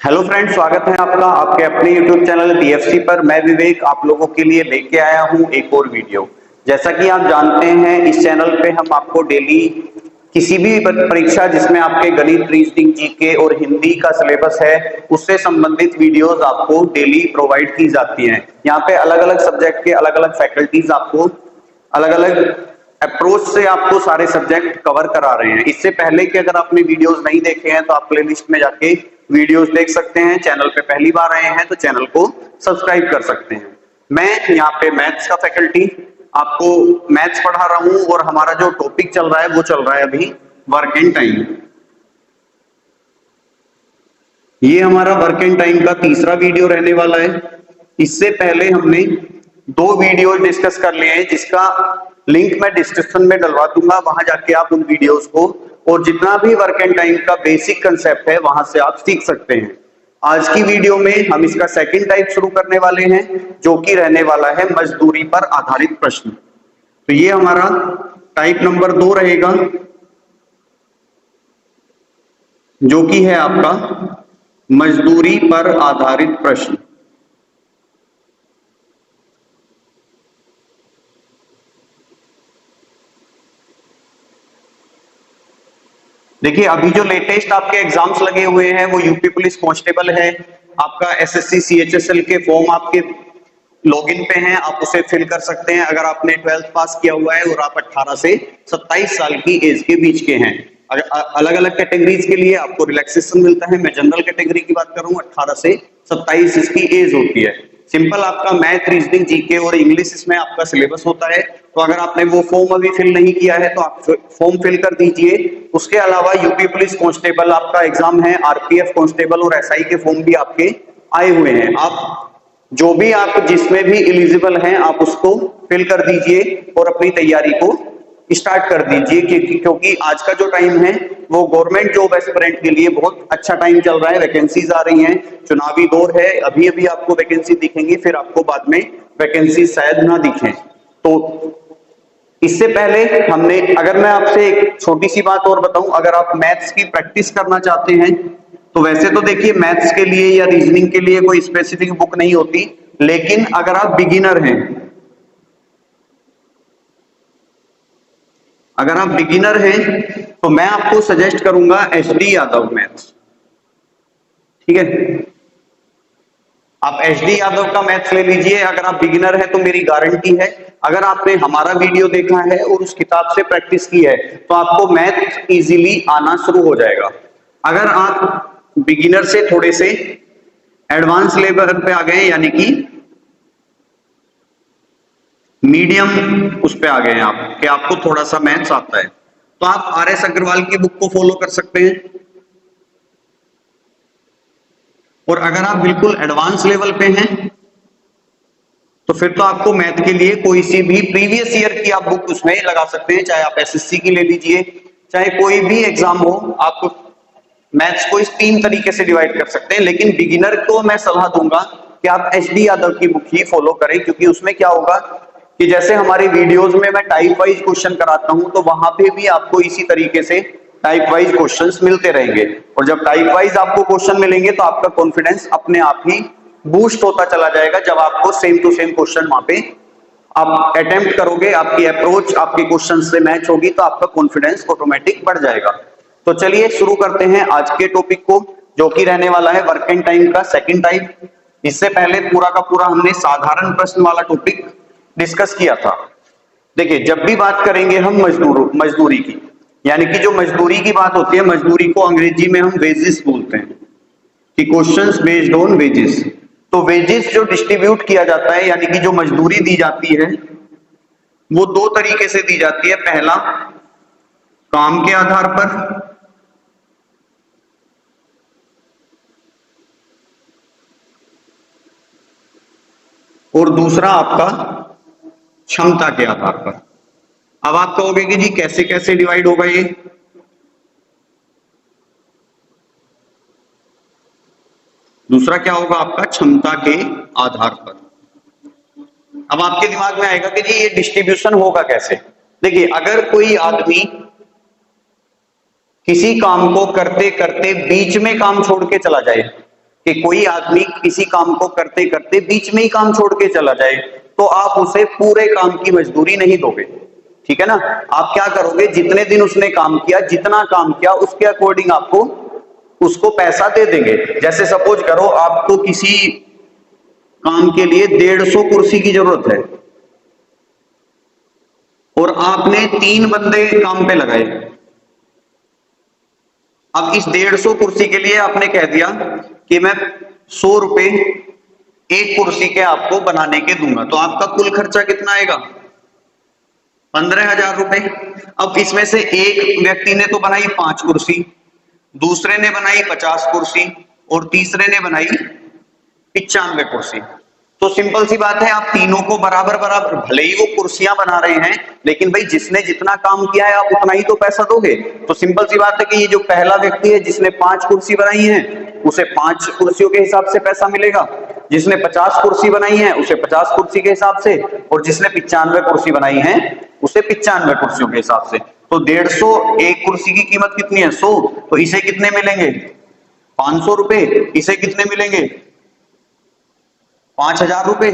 Hello friend, स्वागत है आपका आपके अपने यूट्यूब चैनल DFC पर। मैं विवेक आप लोगों के लिए लेके आया हूं एक और वीडियो। जैसा कि आप जानते हैं, इस चैनल पे हम आपको डेली किसी भी परीक्षा जिसमें आपके गणित, रीजनिंग, जीके और हिंदी का सिलेबस है उससे संबंधित वीडियोस आपको डेली प्रोवाइड की जाती हैं। यहाँ पे अलग अलग सब्जेक्ट के अलग अलग फैकल्टीज आपको अलग अलग अप्रोच से आपको सारे सब्जेक्ट कवर करा रहे हैं। इससे पहले कि अगर आपने वीडियोस नहीं देखे हैं तो आप प्लेलिस्ट में जाके वीडियोस देख सकते हैं। चैनल पे पहली बार आए हैं तो चैनल को सब्सक्राइब कर सकते हैं। मैं यहाँ पे मैथ्स का फैकल्टी आपको मैथ्स पढ़ा रहा हूं और हमारा जो टॉपिक चल रहा है वो चल रहा है अभी वर्क एंड टाइम। ये हमारा वर्क एंड टाइम का तीसरा वीडियो रहने वाला है। इससे पहले हमने दो वीडियो डिस्कस कर लिए हैं जिसका लिंक मैं डिस्क्रिप्शन में डलवा दूंगा। वहां जाके आप उन वीडियोस को और जितना भी वर्क एंड टाइम का बेसिक कंसेप्ट है वहां से आप सीख सकते हैं। आज की वीडियो में हम इसका सेकंड टाइप शुरू करने वाले हैं जो कि रहने वाला है मजदूरी पर आधारित प्रश्न। तो ये हमारा टाइप नंबर 2 रहेगा जो कि है आपका मजदूरी पर आधारित प्रश्न। देखिए, अभी जो लेटेस्ट आपके एग्जाम्स लगे हुए हैं वो यूपी पुलिस कांस्टेबल है। आपका एसएससी सीएचएसएल के फॉर्म आपके लॉगिन पे हैं, आप उसे फिल कर सकते हैं अगर आपने 12th पास किया हुआ है और आप 18 से 27 साल की एज के बीच के हैं। अलग अलग कैटेगरीज के लिए आपको रिलैक्सेशन मिलता है। मैं जनरल कैटेगरी की बात कर रहा हूँ, 18 से 27 इसकी एज होती है। सिंपल आपका मैथ, रीजनिंग, जीके और इंग्लिश इसमें आपका सिलेबस होता है। तो अगर आपने वो फॉर्म अभी फिल नहीं किया है तो आप फॉर्म फिल कर दीजिए। उसके अलावा यूपी पुलिस कांस्टेबल आपका एग्जाम है, आरपीएफ कांस्टेबल और एसआई के फॉर्म भी आपके आए हुए हैं। आप जो भी आप जिसमें भी एलिजिबल हैं आप उसको फिल कर दीजिए और अपनी तैयारी को स्टार्ट कर दीजिए क्योंकि आज का जो टाइम है वो गवर्नमेंट जॉब एस्पिरेंट के लिए बहुत अच्छा टाइम चल रहा है। वैकेंसीज आ रही हैं, चुनावी दौर है, अभी अभी आपको वैकेंसी दिखेंगी, फिर आपको बाद में वैकेंसी शायद ना दिखें। तो इससे पहले हमने, अगर मैं आपसे एक छोटी सी बात और बताऊं, अगर आप मैथ्स की प्रैक्टिस करना चाहते हैं तो वैसे तो देखिए मैथ्स के लिए या रीजनिंग के लिए कोई स्पेसिफिक बुक नहीं होती, लेकिन अगर आप बिगिनर हैं, अगर आप बिगिनर हैं तो मैं आपको सजेस्ट करूंगा एचडी यादव मैथ्स। ठीक है, आप एचडी यादव का मैथ्स ले लीजिए। अगर आप बिगिनर हैं तो मेरी गारंटी है, अगर आपने हमारा वीडियो देखा है और उस किताब से प्रैक्टिस की है तो आपको मैथ इजीली आना शुरू हो जाएगा। अगर आप बिगिनर से थोड़े से एडवांस लेवल पे आ गए, यानी कि मीडियम उस पे आ गए हैं आप कि आपको थोड़ा सा मैथ्स आता है, तो आप आरएस अग्रवाल की बुक को फॉलो कर सकते हैं। और अगर आप बिल्कुल एडवांस लेवल पे हैं तो फिर तो आपको मैथ के लिए कोई सी भी प्रीवियस ईयर की आप बुक उसमें लगा सकते हैं। चाहे आप एसएससी की ले लीजिए, चाहे कोई भी एग्जाम हो, आप मैथ्स को इस 3 तरीके से डिवाइड कर सकते हैं। लेकिन बिगिनर को मैं सलाह दूंगा कि आप एचडी यादव की बुक ही फॉलो करें, क्योंकि उसमें क्या होगा कि जैसे हमारी वीडियोस में मैं टाइप वाइज क्वेश्चन कराता हूं तो वहां पे भी आपको इसी तरीके से टाइप वाइज क्वेश्चंस मिलते रहेंगे। और जब टाइप वाइज आपको क्वेश्चन मिलेंगे तो आपका कॉन्फिडेंस अपने आप ही बूस्ट होता चला जाएगा। जब आपको सेम टू सेम क्वेश्चन वहां पे आप अटेम्प्ट करोगे, आपकी अप्रोच आपके क्वेश्चन से मैच होगी तो आपका कॉन्फिडेंस ऑटोमेटिक बढ़ जाएगा। तो चलिए शुरू करते हैं आज के टॉपिक को, जो कि रहने वाला है वर्क एंड टाइम का सेकंड टाइप। इससे पहले पूरा का पूरा हमने साधारण प्रश्न वाला टॉपिक डिस्कस किया था। देखिए, जब भी बात करेंगे हम मजदूरी की, यानी कि जो मजदूरी की बात होती है, मजदूरी को अंग्रेजी में हम वेजेस बोलते हैं कि क्वेश्चंस बेस्ड ऑन वेजेस। तो वेजेस जो डिस्ट्रीब्यूट किया जाता है, यानी कि जो मजदूरी दी जाती है वो 2 तरीके से दी जाती है। पहला काम के आधार पर, और दूसरा आपका क्षमता के आधार पर। अब आप कहोगे कि जी कैसे कैसे डिवाइड होगा ये? दूसरा क्या होगा आपका क्षमता के आधार पर। अब आपके दिमाग में आएगा कि जी ये डिस्ट्रीब्यूशन होगा कैसे? देखिए, अगर कोई आदमी किसी काम को करते करते बीच में काम छोड़ के चला जाए, कि कोई आदमी किसी काम को करते करते बीच में ही काम छोड़ के चला जाए, तो आप उसे पूरे काम की मजदूरी नहीं दोगे, ठीक है ना। आप क्या करोगे, जितने दिन उसने काम किया, जितना काम किया उसके अकॉर्डिंग आपको उसको पैसा दे देंगे। जैसे सपोज करो आपको किसी काम के लिए 150 कुर्सी की जरूरत है और आपने 3 बंदे काम पे लगाए। अब इस 150 कुर्सी के लिए आपने कह दिया कि मैं 100 रुपए एक कुर्सी के आपको बनाने के दूंगा, तो आपका कुल खर्चा कितना आएगा, 15,000 रुपए। अब इसमें से एक व्यक्ति ने तो बनाई 5 कुर्सी, दूसरे ने बनाई 50 कुर्सी और तीसरे ने बनाई 95 कुर्सी। तो सिंपल सी बात है, आप तीनों को बराबर बराबर, भले ही वो कुर्सियां बना रहे हैं, लेकिन भाई जिसने जितना काम किया है आप उतना ही तो पैसा दोगे। तो सिंपल सी बात है कि ये जो पहला व्यक्ति है जिसने 5 कुर्सी बनाई है उसे 5 कुर्सियों के हिसाब से पैसा मिलेगा, जिसने 50 कुर्सी बनाई है उसे 50 कुर्सी के हिसाब से, और जिसने 95 कुर्सी बनाई है उसे 95 कुर्सियों के हिसाब से। तो 150, एक कुर्सी की कीमत कितनी है, 100, तो इसे कितने मिलेंगे, 500 रुपए। इसे कितने मिलेंगे, 5,000 रुपए।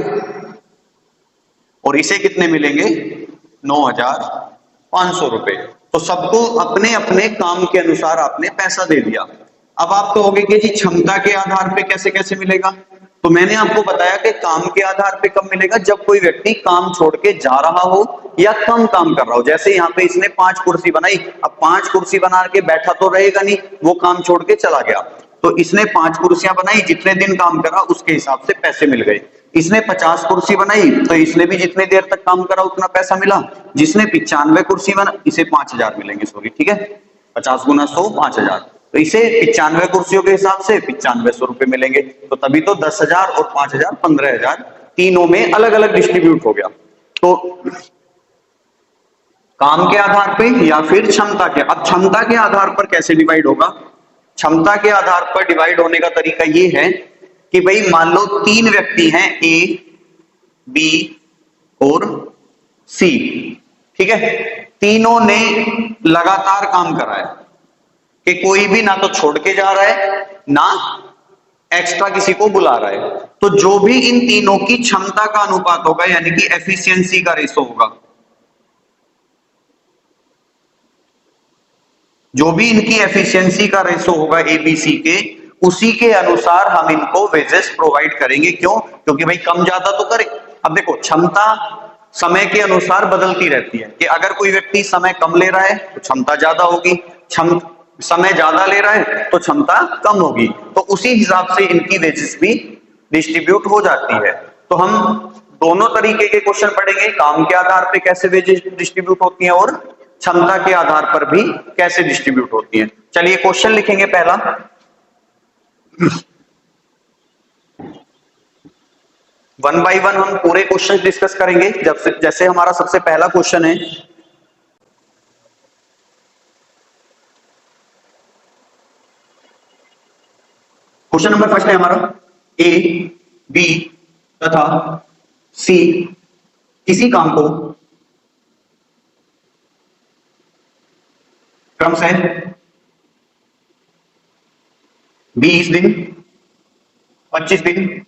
और इसे कितने मिलेंगे, 9,500 रुपए। तो सबको अपने अपने काम के अनुसार आपने पैसा दे दिया। अब आप कहोगे कि जी क्षमता के आधार पे कैसे कैसे मिलेगा, तो मैंने आपको बताया कि काम के आधार पे कब मिलेगा, जब कोई व्यक्ति काम छोड़ के जा रहा हो या कम काम कर रहा हो। जैसे यहाँ पे इसने 5 कुर्सी बनाई, अब 5 कुर्सी बना के बैठा तो रहेगा नहीं, वो काम छोड़ के चला गया, तो इसने 5 कुर्सियां बनाई, जितने दिन काम करा उसके हिसाब से पैसे मिल गए। इसने 50 कुर्सी बनाई, तो इसने भी जितने देर तक काम करा उतना पैसा मिला। जिसने 95 कुर्सी बना, इसे 5,000 मिलेंगे, सॉरी, ठीक है, 50 गुना 100, 5,000। तो इसे 95 कुर्सियों के हिसाब से 9500 रुपए मिलेंगे। तो तभी तो 10,000 और 5,000, 15,000 तीनों में अलग अलग डिस्ट्रीब्यूट हो गया। तो काम के आधार पे या फिर क्षमता के, अब क्षमता के आधार पर कैसे डिवाइड होगा, क्षमता के आधार पर डिवाइड होने का तरीका ये है कि भाई मान लो 3 व्यक्ति हैं, ए, बी और सी, ठीक है, तीनों ने लगातार काम करा है कि कोई भी ना तो छोड़ के जा रहा है ना एक्स्ट्रा किसी को बुला रहा है। तो जो भी इन तीनों की क्षमता का अनुपात होगा, यानी कि एफिशिएंसी का रेशो होगा, जो भी इनकी एफिशिएंसी का रेशो होगा एबीसी के, उसी के अनुसार हम इनको वेजेस प्रोवाइड करेंगे। क्यों, क्योंकि भाई कम ज्यादा तो करे। अब देखो क्षमता समय के अनुसार बदलती रहती है कि अगर कोई व्यक्ति समय कम ले रहा है तो क्षमता ज्यादा होगी, समय ज्यादा ले रहा है तो क्षमता कम होगी। तो उसी हिसाब से इनकी वेजेस भी डिस्ट्रीब्यूट हो जाती है। तो हम दोनों तरीके के क्वेश्चन पढ़ेंगे, काम के आधार पे कैसे वेजेस डिस्ट्रीब्यूट होती हैं और क्षमता के आधार पर भी कैसे डिस्ट्रीब्यूट होती हैं। चलिए क्वेश्चन लिखेंगे पहला। वन बाय वन हम पूरे क्वेश्चन डिस्कस करेंगे। जैसे हमारा सबसे पहला क्वेश्चन है, क्वेश्चन नंबर फर्स्ट है हमारा, ए, बी तथा सी किसी काम को क्रमशः 20 दिन, 25 दिन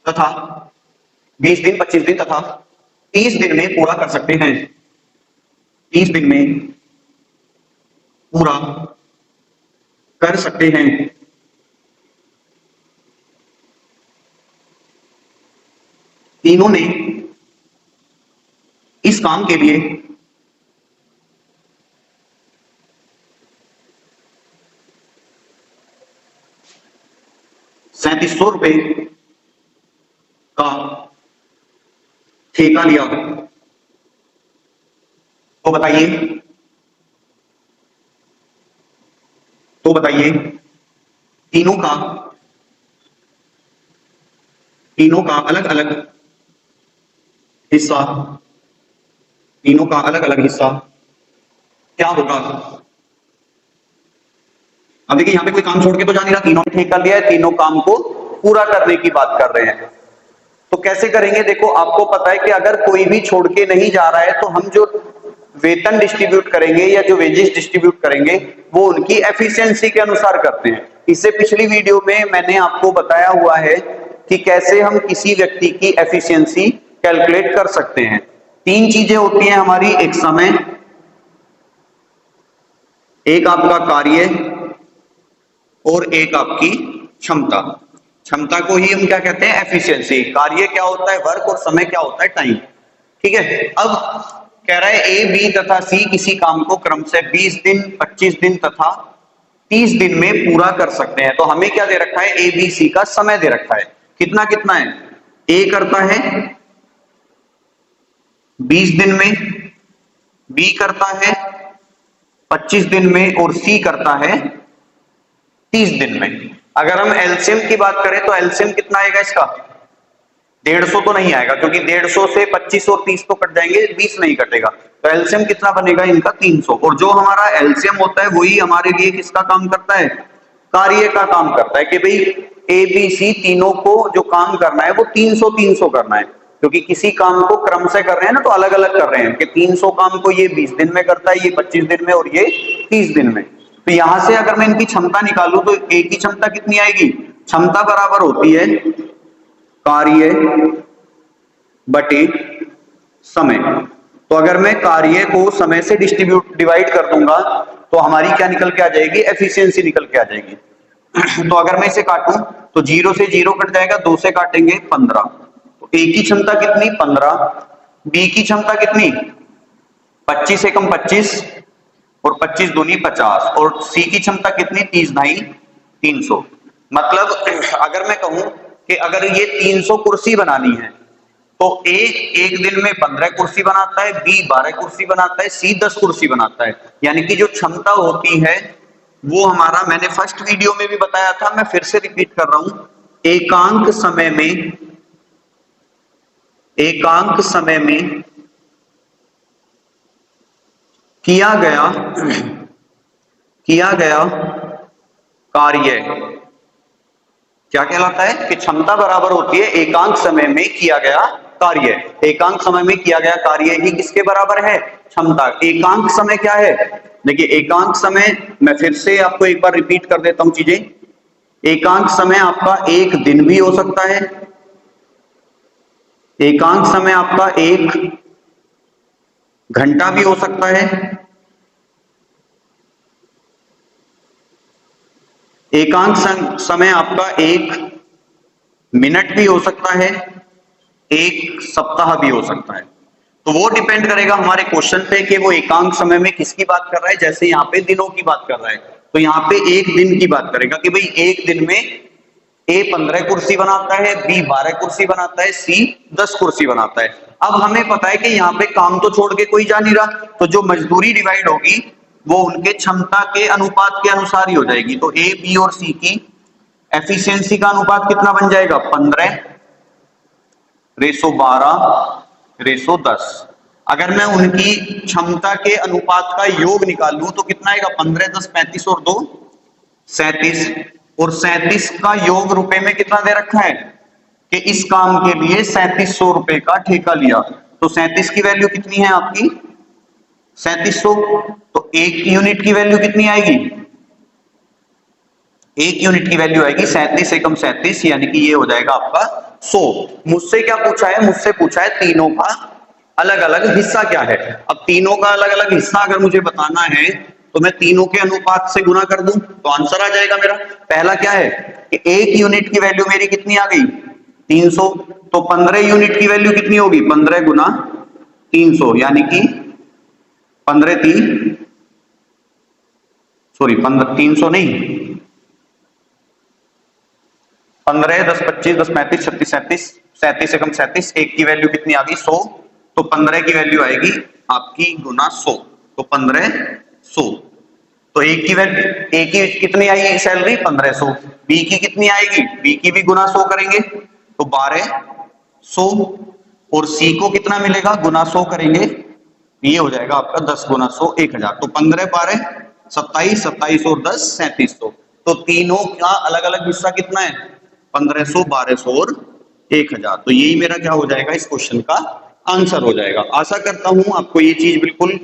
तथा 20 दिन, 25 दिन तथा 30 दिन में पूरा कर सकते हैं। 30 दिन में पूरा कर सकते हैं। तीनों ने इस काम के लिए 3700 रुपए का ठेका लिया। तो बताइए तीनों का अलग अलग हिस्सा, तीनों का अलग अलग हिस्सा क्या होगा। अब देखिए यहां पे कोई काम छोड़ के तो जा नहीं रहा, तीनों ने ठेका लिया है, तीनों काम को पूरा करने की बात कर रहे हैं। तो कैसे करेंगे, देखो आपको पता है कि अगर कोई भी छोड़ के नहीं जा रहा है तो हम जो वेतन डिस्ट्रीब्यूट करेंगे या जो वेजेस डिस्ट्रीब्यूट करेंगे वो उनकी एफिशिएंसी के अनुसार करते हैं। इससे पिछली वीडियो में मैंने आपको बताया हुआ है कि कैसे हम किसी व्यक्ति की एफिशिएंसी कैलकुलेट कर सकते हैं। तीन चीजें होती हैं हमारी, एक समय, एक आपका कार्य और एक आपकी क्षमता। क्षमता को ही हम क्या कहते हैं, एफिशिएंसी। कार्य क्या होता है, वर्क, और समय क्या होता है, टाइम। ठीक है। अब कह रहा है ए, बी तथा सी किसी काम को क्रम से 20 दिन, 25 दिन तथा 30 दिन में पूरा कर सकते हैं। तो हमें क्या दे रखा है, ए बी सी का समय दे रखा है। कितना कितना है, ए करता है 20 दिन में, बी करता है 25 दिन में और सी करता है 30 दिन में। अगर हम एलसीएम की बात करें तो एलसीएम कितना आएगा इसका, 150 तो नहीं आएगा, क्योंकि 150 से 25 और 30 तो कट जाएंगे, 20 नहीं कटेगा। तो एलसीएम कितना बनेगा इनका, 300। और जो हमारा एलसीएम होता है वही हमारे लिए किसका काम करता है, कार्य का काम करता है। कि भाई ए बी सी तीनों को जो काम करना है वो 300 300 करना है, क्योंकि किसी काम को क्रम से कर रहे हैं ना, तो अलग अलग कर रहे हैं कि 300 काम को ये 20 दिन में करता है, ये 25 दिन में और ये 30 दिन में। तो यहां से अगर मैं इनकी क्षमता निकालूं तो ए की क्षमता कितनी आएगी, क्षमता बराबर होती है कार्य बटे समय। तो अगर मैं कार्य को समय से डिवाइड कर दूंगा तो हमारी क्या निकल के आ जाएगी, एफिशिएंसी निकल के आ जाएगी। तो अगर मैं इसे काटूं तो 0 से 0 कट जाएगा, 2 से काटेंगे 15। तो ए की क्षमता कितनी, 15। बी की क्षमता कितनी, 25 एकम 25 और 25 दूनी 50। और सी की क्षमता कितनी, 30 ढाई 300। मतलब अगर मैं कहूं कि अगर ये 300 कुर्सी बनानी है तो ए एक दिन में 15 कुर्सी बनाता है, बी 12 कुर्सी बनाता है, सी 10 कुर्सी बनाता है। यानी कि जो क्षमता होती है वो हमारा, मैंने फर्स्ट वीडियो में भी बताया था, मैं फिर से रिपीट कर रहा हूं, एकांक समय में किया गया कार्य क्या कहलाता है, कि क्षमता बराबर होती है एकांक समय में किया गया कार्य। एकांक समय में किया गया कार्य ही किसके बराबर है, क्षमता। एकांक समय क्या है, देखिए एकांक समय, मैं फिर से आपको एक बार रिपीट कर देता हूं चीजें। एकांक समय आपका एक दिन भी हो सकता है, एकांक समय आपका 1 घंटा भी हो सकता है, एकांक समय आपका 1 मिनट भी हो सकता है, 1 सप्ताह भी हो सकता है। तो वो डिपेंड करेगा हमारे क्वेश्चन पे कि वो एकांक समय में किसकी बात कर रहा है। जैसे यहाँ पे दिनों की बात कर रहा है तो यहाँ पे एक दिन की बात करेगा कि भाई एक दिन में ए 15 कुर्सी बनाता है, बी 12 कुर्सी बनाता है, सी 10 कुर्सी बनाता है। अब हमें पता है कि यहाँ पे काम तो छोड़ के कोई जा नहीं रहा, तो जो मजदूरी डिवाइड होगी वो उनके क्षमता के अनुपात के अनुसार ही हो जाएगी। तो ए, बी और सी की एफिशिएंसी का अनुपात कितना बन जाएगा, 15:12:10। अगर मैं उनकी क्षमता के अनुपात का योग निकालूं तो कितना आएगा, 15 10 35 और 2 37। और 37 का योग रुपए में कितना दे रखा है कि इस काम के लिए 3700 रुपए का ठेका लिया। तो 37 की वैल्यू कितनी है आपकी, 3700। तो एक यूनिट की वैल्यू कितनी आएगी, एक यूनिट की वैल्यू आएगी 37 एकम 37, यानी कि ये हो जाएगा आपका 100। मुझसे क्या पूछा है, मुझसे पूछा है तीनों का अलग अलग हिस्सा क्या है। अब तीनों का अलग अलग हिस्सा अगर मुझे बताना है तो मैं तीनों के अनुपात से गुना कर दूं तो आंसर आ जाएगा मेरा। पहला क्या है कि एक यूनिट की वैल्यू मेरी कितनी आ गई, 300। तो 15 यूनिट की वैल्यू कितनी होगी, 15 गुना 300, यानी कि 300 नहीं, 15 10 25 10 35 36 37, 37 एकम 37, एक की वैल्यू कितनी आ गई, 100। तो 15 की वैल्यू आएगी आपकी गुना 100, तो 1500। तो एक की वैल्यू, एक की कितनी आई सैलरी, 1500। बी की कितनी आएगी, बी की भी गुना 100 करेंगे तो 1200। और सी को कितना मिलेगा, गुना 100 करेंगे, ये हो जाएगा आपका 10 गुना 100 1000। तो 15 12 27, 27 और 10 3700। तो तीनों का अलग अलग हिस्सा कितना है, 1500 1200 और 1000। तो यही मेरा क्या हो जाएगा, इस क्वेश्चन का आंसर हो जाएगा। आशा करता हूं आपको ये चीज बिल्कुल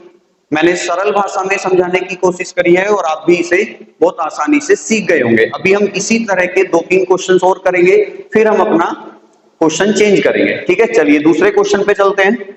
मैंने सरल भाषा में समझाने की कोशिश करी है और आप भी इसे बहुत आसानी से सीख गए होंगे। अभी हम इसी तरह के 2-3 क्वेश्चंस और करेंगे, फिर हम अपना क्वेश्चन चेंज करेंगे। ठीक है, चलिए दूसरे क्वेश्चन पे चलते हैं।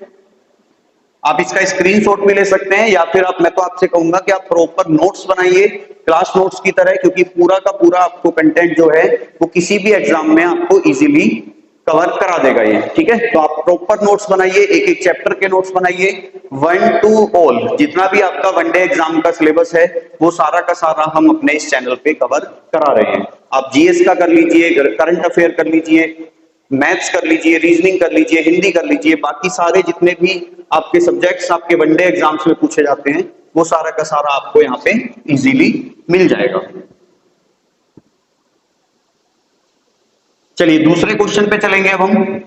आप इसका स्क्रीनशॉट भी ले सकते हैं या फिर मैं तो आपसे कहूंगा कि आप प्रॉपर नोट्स बनाइए क्लास नोट्स की तरह, क्योंकि पूरा का पूरा आपको कंटेंट जो है वो किसी भी एग्जाम में आपको इजीली कवर करा देगा ये। ठीक है, तो आप प्रॉपर नोट्स बनाइए, एक एक चैप्टर के नोट्स बनाइए, 1 to ऑल, जितना भी आपका वनडे एग्जाम का सिलेबस है वो सारा का सारा हम अपने इस चैनल पे कवर करा रहे हैं। आप जीएस का कर लीजिए, करंट अफेयर कर लीजिए, मैथ्स कर लीजिए, रीजनिंग कर लीजिए, हिंदी कर लीजिए, बाकी सारे जितने भी आपके सब्जेक्ट्स आपके वनडे एग्जाम्स में पूछे जाते हैं वो सारा का सारा आपको यहाँ पे इजीली मिल जाएगा। चलिए दूसरे क्वेश्चन पे चलेंगे अब हम।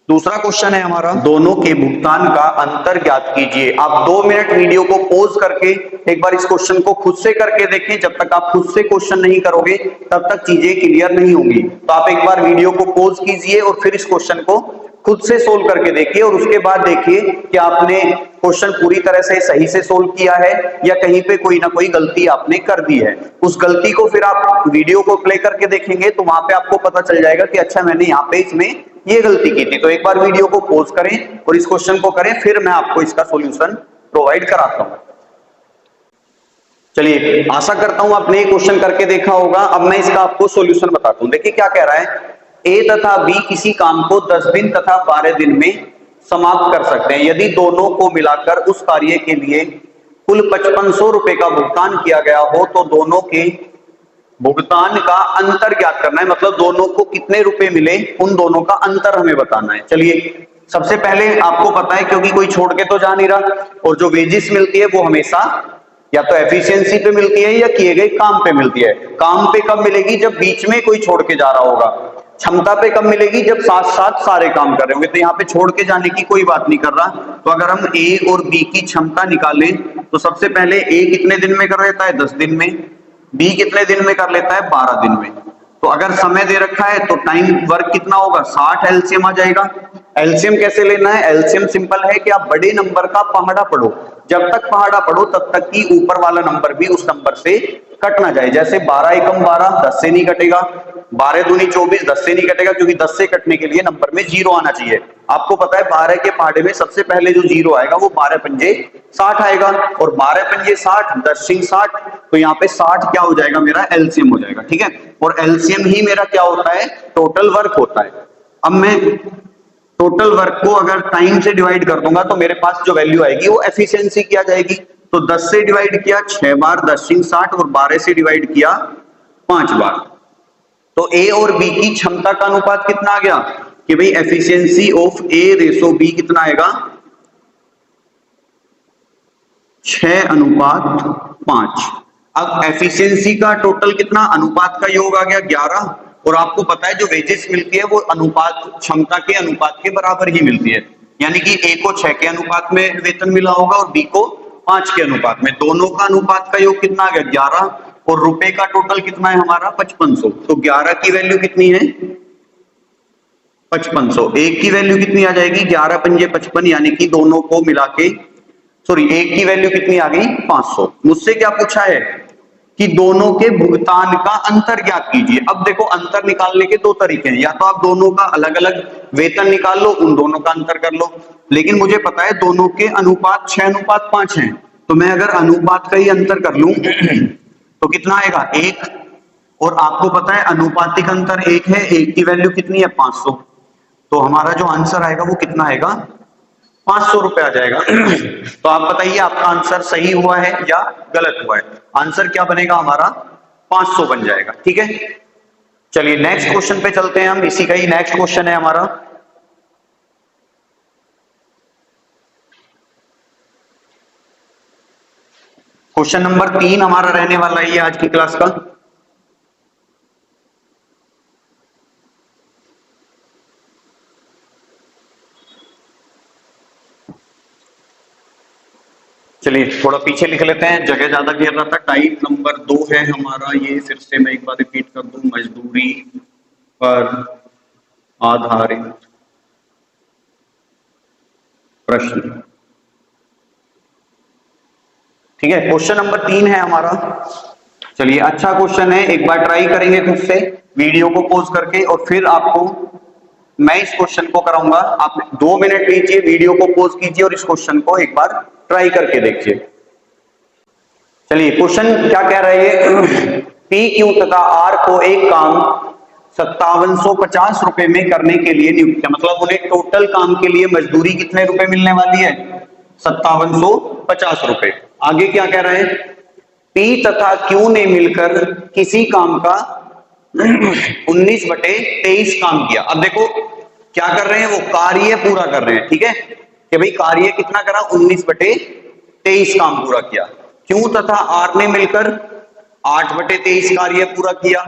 दूसरा क्वेश्चन है हमारा, दोनों के भुगतान का अंतर ज्ञात कीजिए। आप 2 मिनट वीडियो को पॉज करके एक बार इस क्वेश्चन को खुद से करके देखें। जब तक आप खुद से क्वेश्चन नहीं करोगे तब तक चीजें क्लियर नहीं होंगी। तो आप एक बार वीडियो को पॉज कीजिए और फिर इस क्वेश्चन को खुद से सोल्व करके देखिए और उसके बाद देखिए कि आपने क्वेश्चन पूरी तरह से सही से सोल्व किया है या कहीं पे कोई ना कोई गलती आपने कर दी है। उस गलती को फिर आप वीडियो को प्ले करके देखेंगे तो वहां पे आपको पता चल जाएगा कि अच्छा मैंने यहाँ पे इसमें ये गलती की थी। तो एक बार वीडियो को पॉज करें और इस क्वेश्चन को करें, फिर मैं आपको इसका सॉल्यूशन प्रोवाइड कराता हूं। चलिए आशा करता हूं आपने ये क्वेश्चन करके देखा होगा। अब मैं इसका आपको सॉल्यूशन बताता हूं। देखिए क्या कह रहा है, ए तथा बी किसी काम को 10 दिन तथा 12 दिन में समाप्त कर सकते हैं। यदि दोनों को मिलाकर उस कार्य के लिए कुल 5500 रुपए का भुगतान किया गया हो तो दोनों के भुगतान का अंतर ज्ञात करना है। मतलब दोनों को कितने रुपए मिले उन दोनों का अंतर हमें बताना है। चलिए सबसे पहले आपको पता है, क्योंकि कोई छोड़ के तो जा नहीं रहा, और जो वेजेस मिलती है वो हमेशा या तो एफिशिएंसी पे मिलती है या किए गए काम पे मिलती है। काम पे कब मिलेगी, जब बीच में कोई छोड़ के जा रहा होगा। क्षमता पे कब मिलेगी, जब साथ साथ सारे काम कर रहे होंगे। तो यहाँ पे छोड़ के जाने की कोई बात नहीं कर रहा। तो अगर हम ए और बी की क्षमता निकालें तो सबसे पहले ए कितने दिन में कर लेता है, 10 दिन में। बी कितने दिन में कर लेता है, 12 दिन में। तो अगर समय दे रखा है तो टाइम वर्क कितना होगा, 60 एलसीएम आ जाएगा। एलसीएम कैसे लेना है, एलसीएम सिंपल है कि आप बड़े नंबर का पहाड़ा पढ़ो। जब तक पहाड़ा पढ़ो तब तक कि ऊपर वाला नंबर भी उस नंबर से कट ना जाए। जैसे 12 एकम 12, 10 से नहीं कटेगा। 12 दूनी 24, 10 से नहीं कटेगा, क्योंकि 10 से कटने के लिए नंबर में जीरो आना चाहिए। आपको पता है 12 के पहाड़े में सबसे पहले जो जीरो आएगा वो 12 पंजे 60 आएगा, और 12 पंजे 60, 10 सिंह 60। तो यहाँ पे 60 क्या हो जाएगा, मेरा एलसीएम हो जाएगा। ठीक है, और एलसीएम ही मेरा क्या होता है, टोटल वर्क होता है। अब मैं टोटल वर्क को अगर टाइम से डिवाइड कर दूंगा तो मेरे पास जो वैल्यू आएगी वो एफिशिएंसी की आ जाएगी। तो 10 से डिवाइड किया 6 बार, 10 सिंह 60, और 12 से डिवाइड किया 5 बार। तो ए और बी की क्षमता का अनुपात कितना आ गया कि भाई efficiency of A ratio B कितना आएगा, 6:5। अब एफिशिएंसी का टोटल कितना, अनुपात का योग आ गया 11। और आपको पता है जो वेजेस मिलती है वो अनुपात क्षमता के अनुपात के बराबर ही मिलती है। यानी कि ए को 6 के अनुपात में वेतन मिला होगा और बी को 5 के अनुपात में। दोनों का अनुपात का योग कितना आ गया, 11। और रुपए का टोटल कितना है हमारा, 5500। तो 11 की वैल्यू कितनी है, 5500। एक की वैल्यू कितनी आ जाएगी, 11 पंजे 55, यानी कि दोनों को मिला के, सॉरी एक की वैल्यू कितनी आ गई, 500। मुझसे क्या पूछा है कि दोनों के भुगतान का अंतर ज्ञात कीजिए। अब देखो अंतर निकालने के दो तरीके हैं, या तो आप दोनों का अलग अलग वेतन निकाल लो, उन दोनों का अंतर कर लो। लेकिन मुझे पता है दोनों के अनुपात 6:5 हैं। तो मैं अगर अनुपात का ही अंतर कर लूं तो कितना आएगा, 1। और आपको पता है अनुपातिक अंतर 1 है, 1 की वैल्यू कितनी है, 500। तो हमारा जो आंसर आएगा वो कितना आएगा, 500 रुपए आ जाएगा। तो आप बताइए आपका आंसर सही हुआ है या गलत हुआ है। आंसर क्या बनेगा हमारा, 500 बन जाएगा। ठीक है, चलिए नेक्स्ट क्वेश्चन पे चलते हैं हम। इसी का ही नेक्स्ट क्वेश्चन है हमारा। क्वेश्चन नंबर 3 हमारा रहने वाला है आज की क्लास का। चलिए थोड़ा पीछे लिख लेते हैं, जगह ज्यादा घेर रहा था। टाइप नंबर 2 है हमारा ये, फिर से मैं एक बार रिपीट कर दूं, मजदूरी पर आधारित प्रश्न। ठीक है, क्वेश्चन नंबर 3 है हमारा। चलिए, अच्छा क्वेश्चन है, एक बार ट्राई करेंगे खुद से वीडियो को पॉज करके, और फिर आपको मैं इस क्वेश्चन को कराऊंगा। आप 2 मिनट लीजिए, वीडियो को पॉज कीजिए और इस क्वेश्चन को एक बार ट्राई करके देखिए। चलिए, क्वेश्चन क्या कह रहे हैं, पी क्यू तथा आर को एक काम 5750 रुपए में करने के लिए नियुक्त किया, मतलब उन्हें टोटल काम के लिए मजदूरी कितने रुपए मिलने वाली है, 5750 रुपए। आगे क्या कह रहे हैं, पी तथा क्यू ने मिलकर किसी काम का 19/23 काम किया। अब देखो क्या कर रहे हैं, वो कार्य पूरा कर रहे हैं। ठीक है, कि भाई कार्य कितना करा, 19/23 काम पूरा किया। क्यू तथा आर ने मिलकर 8/23 कार्य पूरा किया।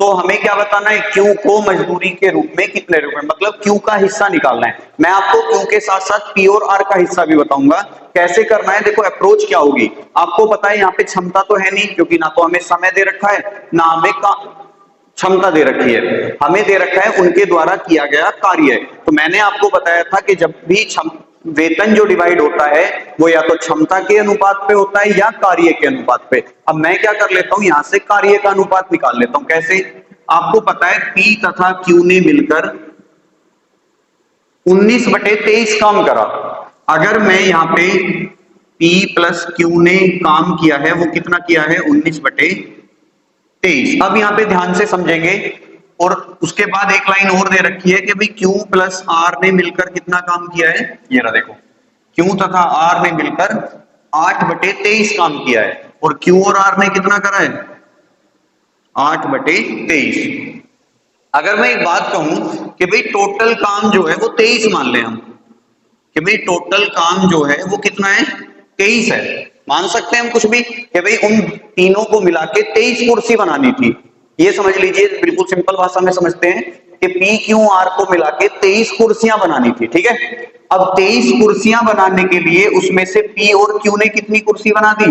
तो हमें क्या बताना है, क्यू को मजदूरी के रूप में कितने रुपए, मतलब क्यू का हिस्सा निकालना है। मैं आपको क्यू के साथ साथ पी और आर का हिस्सा भी बताऊंगा कैसे करना है। देखो अप्रोच क्या होगी, आपको पता है यहाँ पे क्षमता तो है नहीं, क्योंकि ना तो हमें समय दे रखा है ना हमें क्षमता दे रखी है, हमें दे रखा है उनके द्वारा किया गया कार्य। तो मैंने आपको बताया था कि जब भी वेतन जो डिवाइड होता है वो या तो क्षमता के अनुपात पे होता है या कार्य के अनुपात पे। अब मैं क्या कर लेता हूं, यहां से कार्य का अनुपात निकाल लेता हूं। कैसे, आपको पता है पी तथा क्यू ने मिलकर 19/23 काम करा। अगर मैं यहाँ पे P प्लस क्यू ने काम किया है वो कितना किया है, 19/23। अब यहाँ पे ध्यान से समझेंगे, और उसके बाद एक लाइन और दे रखी है कि भाई Q प्लस आर ने मिलकर कितना काम किया है, ये रहा देखो, Q तथा आर ने मिलकर 8/23 काम किया है, और Q और आर ने कितना करा है, 8/23। अगर मैं एक बात कहूं कि भाई टोटल काम जो है वो 23 मान लें हम, कि भाई टोटल काम जो है वो कितना है, 23 है, मान सकते हैं हम कुछ भी, कि भाई उन तीनों को मिला के 23 कुर्सी बनानी थी। ये समझ लीजिए, बिल्कुल सिंपल भाषा में समझते हैं कि पी क्यू आर को मिला के 23 कुर्सियां बनानी थी। ठीक है, अब 23 कुर्सियां बनाने के लिए उसमें से पी और क्यू ने कितनी कुर्सी बना दी,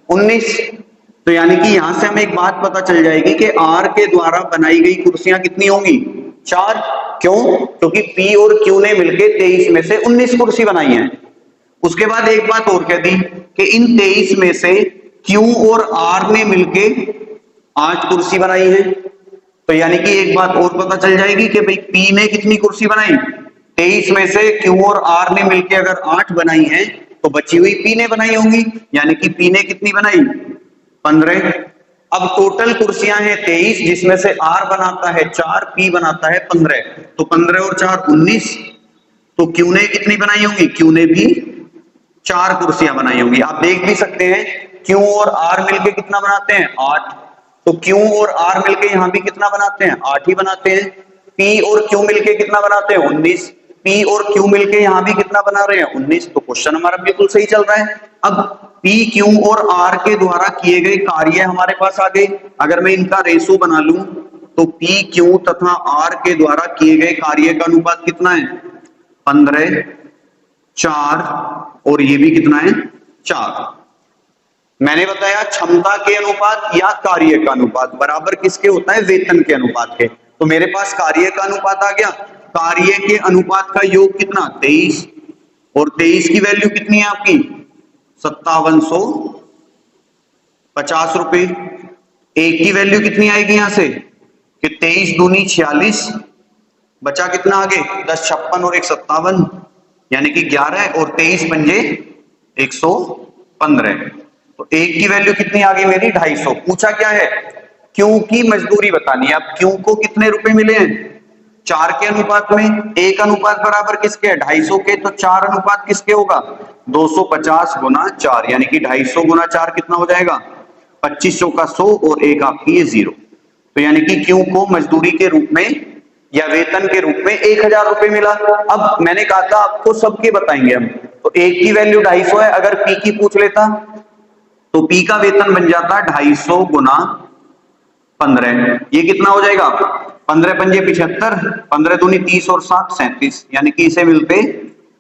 19। तो यानी कि यहां से हमें एक बात पता चल जाएगी कि आर के द्वारा बनाई गई कुर्सियां कितनी होंगी, 4। क्यों, क्योंकि पी और क्यू ने मिलकर 23 में से 19 कुर्सी बनाई है। उसके बाद एक बात और कह दी कि इन 23 में से क्यू और आर ने मिलके 8 कुर्सी बनाई है। तो यानी कि एक बात और पता चल जाएगी कि भाई पी ने कितनी कुर्सी बनाई, 23 में से क्यू और आर ने मिलके अगर 8 बनाई है तो बची हुई पी ने बनाई होंगी, यानी कि पी ने कितनी बनाई, 15। अब टोटल कुर्सियां हैं 23, जिसमें से आर बनाता है 4, पी बनाता है 15, तो 15 और 4 19। तो क्यू ने कितनी बनाई होंगी, क्यू ने भी 4 कुर्सियां बनाई होंगी। आप देख भी सकते हैं क्यू और आर मिलके कितना बनाते हैं, 8। तो क्यू और आर मिलके यहां भी कितना बनाते हैं, 8 ही बनाते हैं। पी और क्यू मिलके कितना बनाते हैं, 19। पी और क्यू मिलके यहां भी कितना बना रहे हैं, 19। तो क्वेश्चन हमारा बिल्कुल सही चल रहा है। अब पी क्यू और आर के द्वारा किए गए कार्य हमारे पास आ गए। अगर मैं इनका रेशो बना लूं तो पी क्यू तथा आर के द्वारा किए गए कार्य का अनुपात कितना है, 15, 4, और ये भी कितना है, 4। मैंने बताया क्षमता के अनुपात या कार्य का अनुपात बराबर किसके होता है, वेतन के अनुपात के। तो मेरे पास कार्य का अनुपात आ गया, कार्य के अनुपात का योग कितना, 23, और 23 की वैल्यू कितनी है आपकी, 5750 रुपए। एक की वैल्यू कितनी आएगी यहां से कि 23 दूनी 46, बचा कितना आगे, 10 56 और 1 57, यानी कि 11, और 23 पंजे 115। तो एक की वैल्यू कितनी आ गई मेरी, 250। पूछा क्या है, क्यू की मजदूरी बतानी है। अब क्यू को कितने रुपए मिले हैं, 4 के अनुपात में। एक अनुपात बराबर किसके है, 250 के, तो 4 अनुपात किसके होगा, 250 गुना 4, यानी कि 250 गुना 4 कितना हो जाएगा, 2500 का 100, और एक आपकी ये 0। तो यानी कि क्यू को मजदूरी के रूप में या वेतन के रूप में 1000 रुपए मिला। अब मैंने कहा था आपको सबके बताएंगे हम, तो एक की वैल्यू 250 है, अगर पी की पूछ लेता तो पी का वेतन बन जाता 250 गुना 15, ये कितना हो जाएगा, 15 पंजे 75, 15 दूनी 30 और 7 37, यानी कि इसे मिलते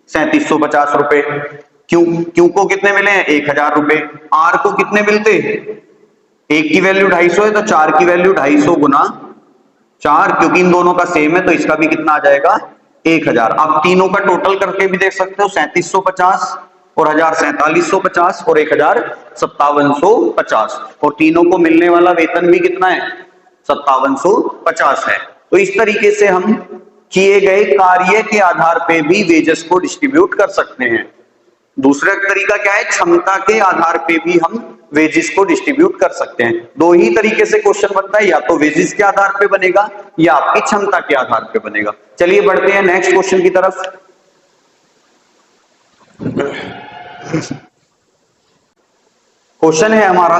3750 रुपए। क्यू को कितने मिले हैं, 1000 रुपए। आर को कितने मिलते, एक की वैल्यू 250 है तो 4 की वैल्यू 250 गुना 4, क्योंकि इन दोनों का सेम है तो इसका भी कितना आ जाएगा, 1000। आप तीनों का टोटल करके भी देख सकते हो, 3750 और 1,4750 और 1,5750 और तीनों को मिलने वाला वेतन भी कितना है? 5750 है। तो इस तरीके से हम किए गए कार्य के आधार पे भी वेजेस को डिस्ट्रीब्यूट कर सकते हैं। दूसरा तरीका क्या है? क्षमता के आधार पे भी हम वेजेस को डिस्ट्रीब्यूट कर सकते हैं। दो ही तरीके से क्वेश्चन बनता है, या तो वेजेस के आधार पे बनेगा या आपकी क्षमता के आधार पे बनेगा। चलिए बढ़ते हैं नेक्स्ट क्वेश्चन की तरफ। क्वेश्चन है हमारा,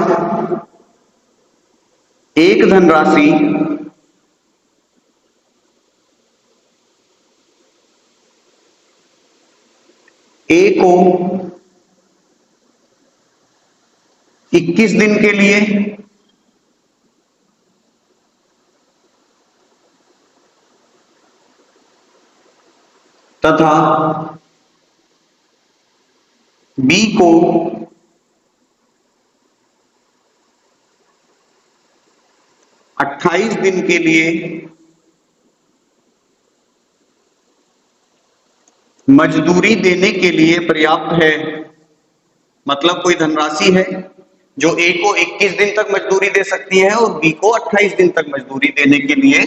एक धनराशि ए को 21 दिन के लिए तथा बी को 28 दिन के लिए मजदूरी देने के लिए पर्याप्त है। मतलब कोई धनराशि है जो ए को 21 दिन तक मजदूरी दे सकती है और बी को 28 दिन तक मजदूरी देने के लिए।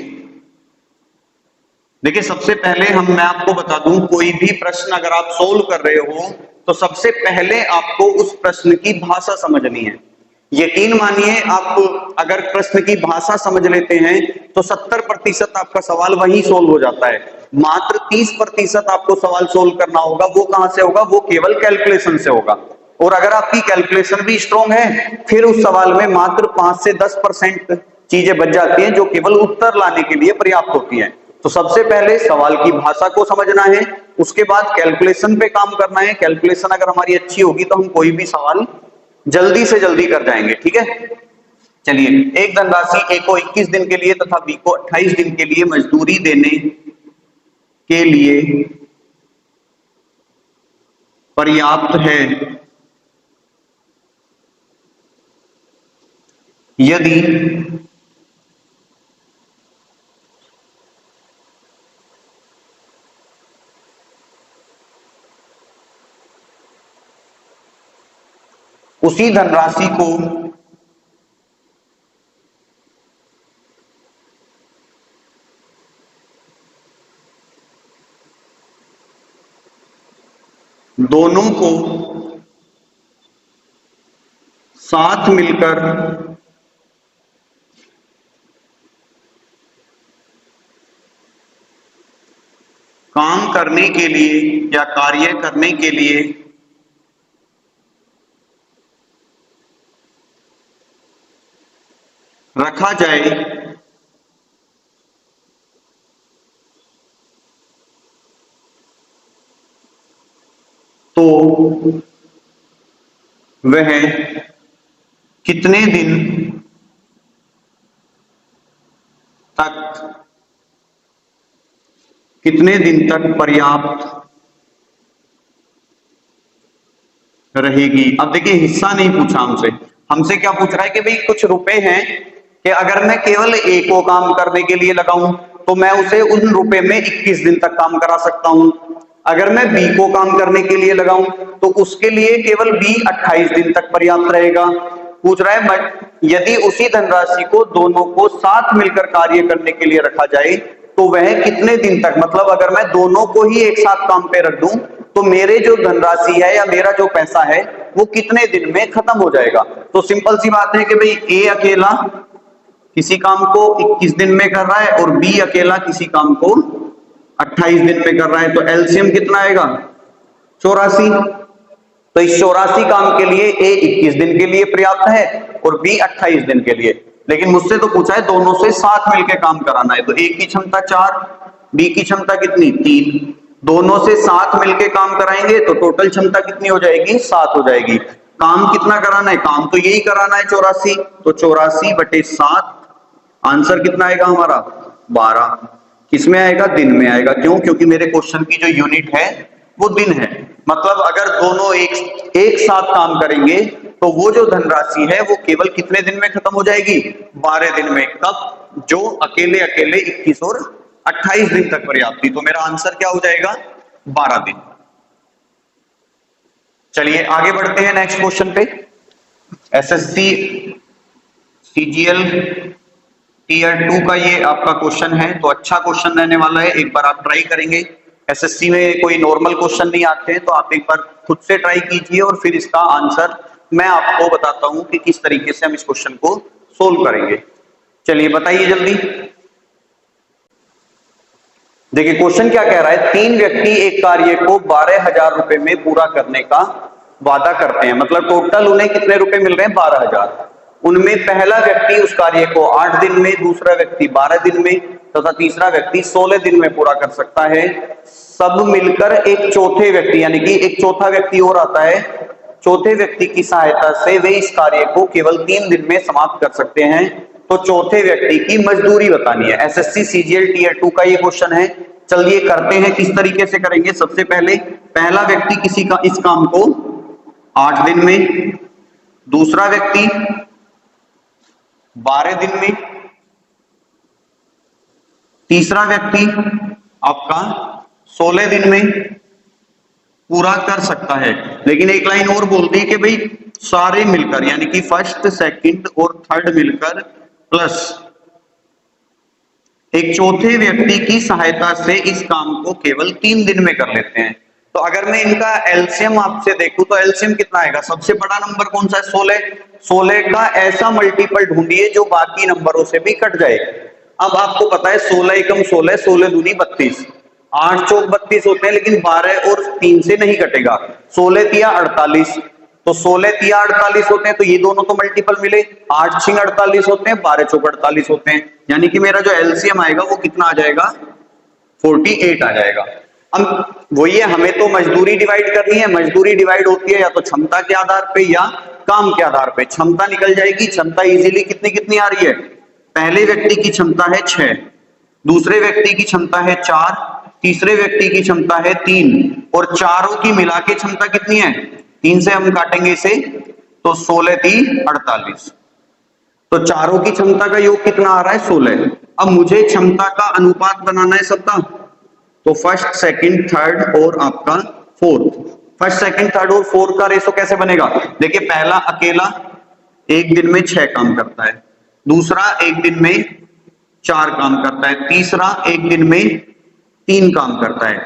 देखिए सबसे पहले मैं आपको बता दूं, कोई भी प्रश्न अगर आप सोल्व कर रहे हो तो सबसे पहले आपको उस प्रश्न की भाषा समझनी है। यकीन मानिए, आप अगर प्रश्न की भाषा समझ लेते हैं तो 70% आपका सवाल वहीं सोल्व हो जाता है। मात्र 30% आपको सवाल सोल्व करना होगा। वो कहां से होगा? वो केवल कैलकुलेशन से होगा। और अगर आपकी कैलकुलेशन भी स्ट्रांग है, फिर उस सवाल में मात्र 5 से 10% चीजें बच जाती हैं जो केवल उत्तर लाने के लिए पर्याप्त होती हैं। तो सबसे पहले सवाल की भाषा को समझना है, उसके बाद कैलकुलेशन पे काम करना है। कैलकुलेशन अगर हमारी अच्छी होगी तो हम कोई भी सवाल जल्दी से जल्दी कर जाएंगे। ठीक है, चलिए। एक धनराशि ए को 21 दिन के लिए तथा बी को 28 दिन के लिए मजदूरी देने के लिए पर्याप्त है यदि उसी धनराशि को दोनों को साथ मिलकर काम करने के लिए या कार्य करने के लिए रखा जाए तो वह कितने दिन तक पर्याप्त रहेगी? अब देखिए, हिस्सा नहीं पूछा हमसे क्या पूछ रहा है कि भाई कुछ रुपए हैं कि अगर मैं केवल ए को काम करने के लिए लगाऊं तो मैं उसे उन रुपए में 21 दिन तक काम करा सकता हूं। अगर मैं बी को काम करने के लिए लगाऊं तो उसके लिए केवल बी 28 दिन तक पर्याप्त रहेगा। पूछ रहा है यदि उसी धनराशि को दोनों को साथ मिलकर कार्य करने के लिए रखा जाए तो वह कितने दिन तक, मतलब अगर मैं दोनों को ही एक साथ काम पे रख दूं तो मेरे जो धनराशि है या मेरा जो पैसा है वो कितने दिन में खत्म हो जाएगा। तो सिंपल सी बात है कि भाई ए अकेला किसी काम को 21 दिन में कर रहा है और बी अकेला किसी काम को 28 दिन में कर रहा है। तो एलसीएम कितना आएगा? 84। तो इस 84 काम के लिए ए 21 दिन के लिए पर्याप्त है और बी 28 दिन के लिए। लेकिन मुझसे तो पूछा है दोनों से साथ मिलकर काम कराना है, तो ए की क्षमता 4, बी की क्षमता कितनी? 3। दोनों से साथ मिलकर काम कराएंगे तो टोटल क्षमता कितनी हो जाएगी? 7 हो जाएगी। काम कितना कराना है? काम तो यही कराना है 84। तो 84/7 आंसर कितना आएगा हमारा? 12। किसमें आएगा? दिन में आएगा। क्यों? क्योंकि मेरे क्वेश्चन की जो यूनिट है वो दिन है। मतलब अगर दोनों एक साथ काम करेंगे तो वो जो धनराशि है वो केवल कितने दिन में खत्म हो जाएगी? 12 दिन में। कब? जो अकेले 21 और 28 दिन तक पर्याप्त थी। तो मेरा आंसर क्या हो जाएगा? 12 दिन। चलिए आगे बढ़ते हैं नेक्स्ट क्वेश्चन पे। एसएससी सीजीएल टीयर 2 का ये आपका क्वेश्चन है, तो अच्छा क्वेश्चन रहने वाला है, एक बार आप ट्राई करेंगे। एसएससी में कोई नॉर्मल क्वेश्चन नहीं आते हैं, तो आप एक बार खुद से ट्राई कीजिए और फिर इसका आंसर मैं आपको बताता हूं कि किस तरीके से हम इस क्वेश्चन को सोल्व करेंगे। चलिए बताइए जल्दी। देखिए क्वेश्चन क्या कह रहा है, 3 व्यक्ति एक कार्य को 12,000 रुपए में पूरा करने का वादा करते हैं, मतलब टोटल उन्हें कितने रुपए मिल रहे हैं, 12,000। उनमें पहला व्यक्ति उस कार्य को 8 दिन में, दूसरा व्यक्ति 12 दिन में तथा तीसरा व्यक्ति 16 दिन में पूरा कर सकता है। सब मिलकर एक चौथे व्यक्ति यानी कि एक चौथा व्यक्ति और आता है, चौथे व्यक्ति की सहायता से वे इस कार्य को केवल 3 दिन में समाप्त कर सकते हैं। तो चौथे व्यक्ति की मजदूरी बतानी है। एसएससी सीजीएल टीयर 2 का ये क्वेश्चन है। चलिए करते हैं, किस तरीके से करेंगे। सबसे पहले पहला व्यक्ति किसी का इस काम को 8 दिन में, दूसरा व्यक्ति 12 दिन में, तीसरा व्यक्ति आपका 16 दिन में पूरा कर सकता है। लेकिन एक लाइन और बोल दी कि भाई सारे मिलकर यानी कि फर्स्ट, सेकंड और थर्ड मिलकर प्लस एक चौथे व्यक्ति की सहायता से इस काम को केवल 3 दिन में कर लेते हैं। तो अगर मैं इनका एलसीएम आपसे देखूं तो एलसीएम कितना आएगा, सबसे बड़ा नंबर कौन सा है, 16। 16 का ऐसा मल्टीपल ढूंढिए जो बाकी नंबरों से भी कट जाए। अब आपको पता है 16 एकम 16, 16 दूनी 32, 8 चौक 32 होते हैं, लेकिन 12 और 3 से नहीं कटेगा। 16 तिया 48, तो 16 तिया 48 होते हैं, तो ये दोनों तो मल्टीपल मिले। 8 छिंग 48 होते हैं, 12 चौक 48 होते हैं, यानी कि मेरा जो एलसीएम आएगा वो कितना आ जाएगा, 48 आ जाएगा। अब वही है, हमें तो मजदूरी डिवाइड करनी है। मजदूरी डिवाइड होती है या तो क्षमता के आधार पे या काम के आधार पे। क्षमता निकल जाएगी, क्षमता इजीली कितनी कितनी आ रही है, पहले व्यक्ति की क्षमता है 6, दूसरे व्यक्ति की क्षमता है 4, तीसरे व्यक्ति की क्षमता है 3 और चारों की मिला के क्षमता कितनी है, 3 से हम काटेंगे इसे तो 16 3 48, तो चारों की क्षमता का योग कितना आ रहा है, 16। अब मुझे क्षमता का अनुपात बनाना है सबका, तो फर्स्ट, सेकंड, थर्ड और आपका फोर्थ। फर्स्ट, सेकंड, थर्ड और फोर्थ का रेशो कैसे बनेगा, देखिए पहला अकेला एक दिन में 6 काम करता है, दूसरा एक दिन में 4 काम करता है, तीसरा एक दिन में 3 काम करता है,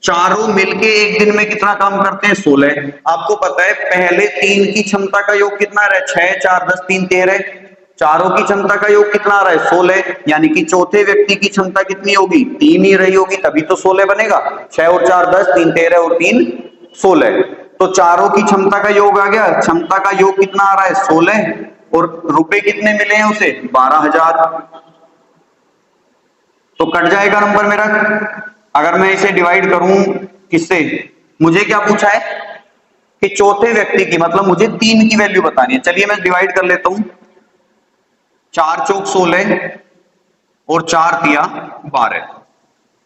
चारों मिलके एक दिन में कितना काम करते हैं, 16। आपको पता है पहले 3 की क्षमता का योग कितना रहा है, 6 4 10 3 13, चारों की क्षमता का योग कितना आ रहा है, 16, यानी कि चौथे व्यक्ति की क्षमता कितनी होगी, 3 ही रही होगी, तभी तो 16 बनेगा। 6 और 4 10, 3 13 और 3 16, तो चारों की क्षमता का योग आ गया। क्षमता का योग कितना आ रहा है, 16 और रुपए कितने मिले हैं उसे, 12,000। तो कट जाएगा नंबर मेरा। अगर मैं इसे डिवाइड करूं किससे, मुझे क्या पूछा है कि चौथे व्यक्ति की, मतलब मुझे 3 की वैल्यू बतानी है। चलिए मैं डिवाइड कर लेता हूं, 4 चौक 16 और 4 तिया 12,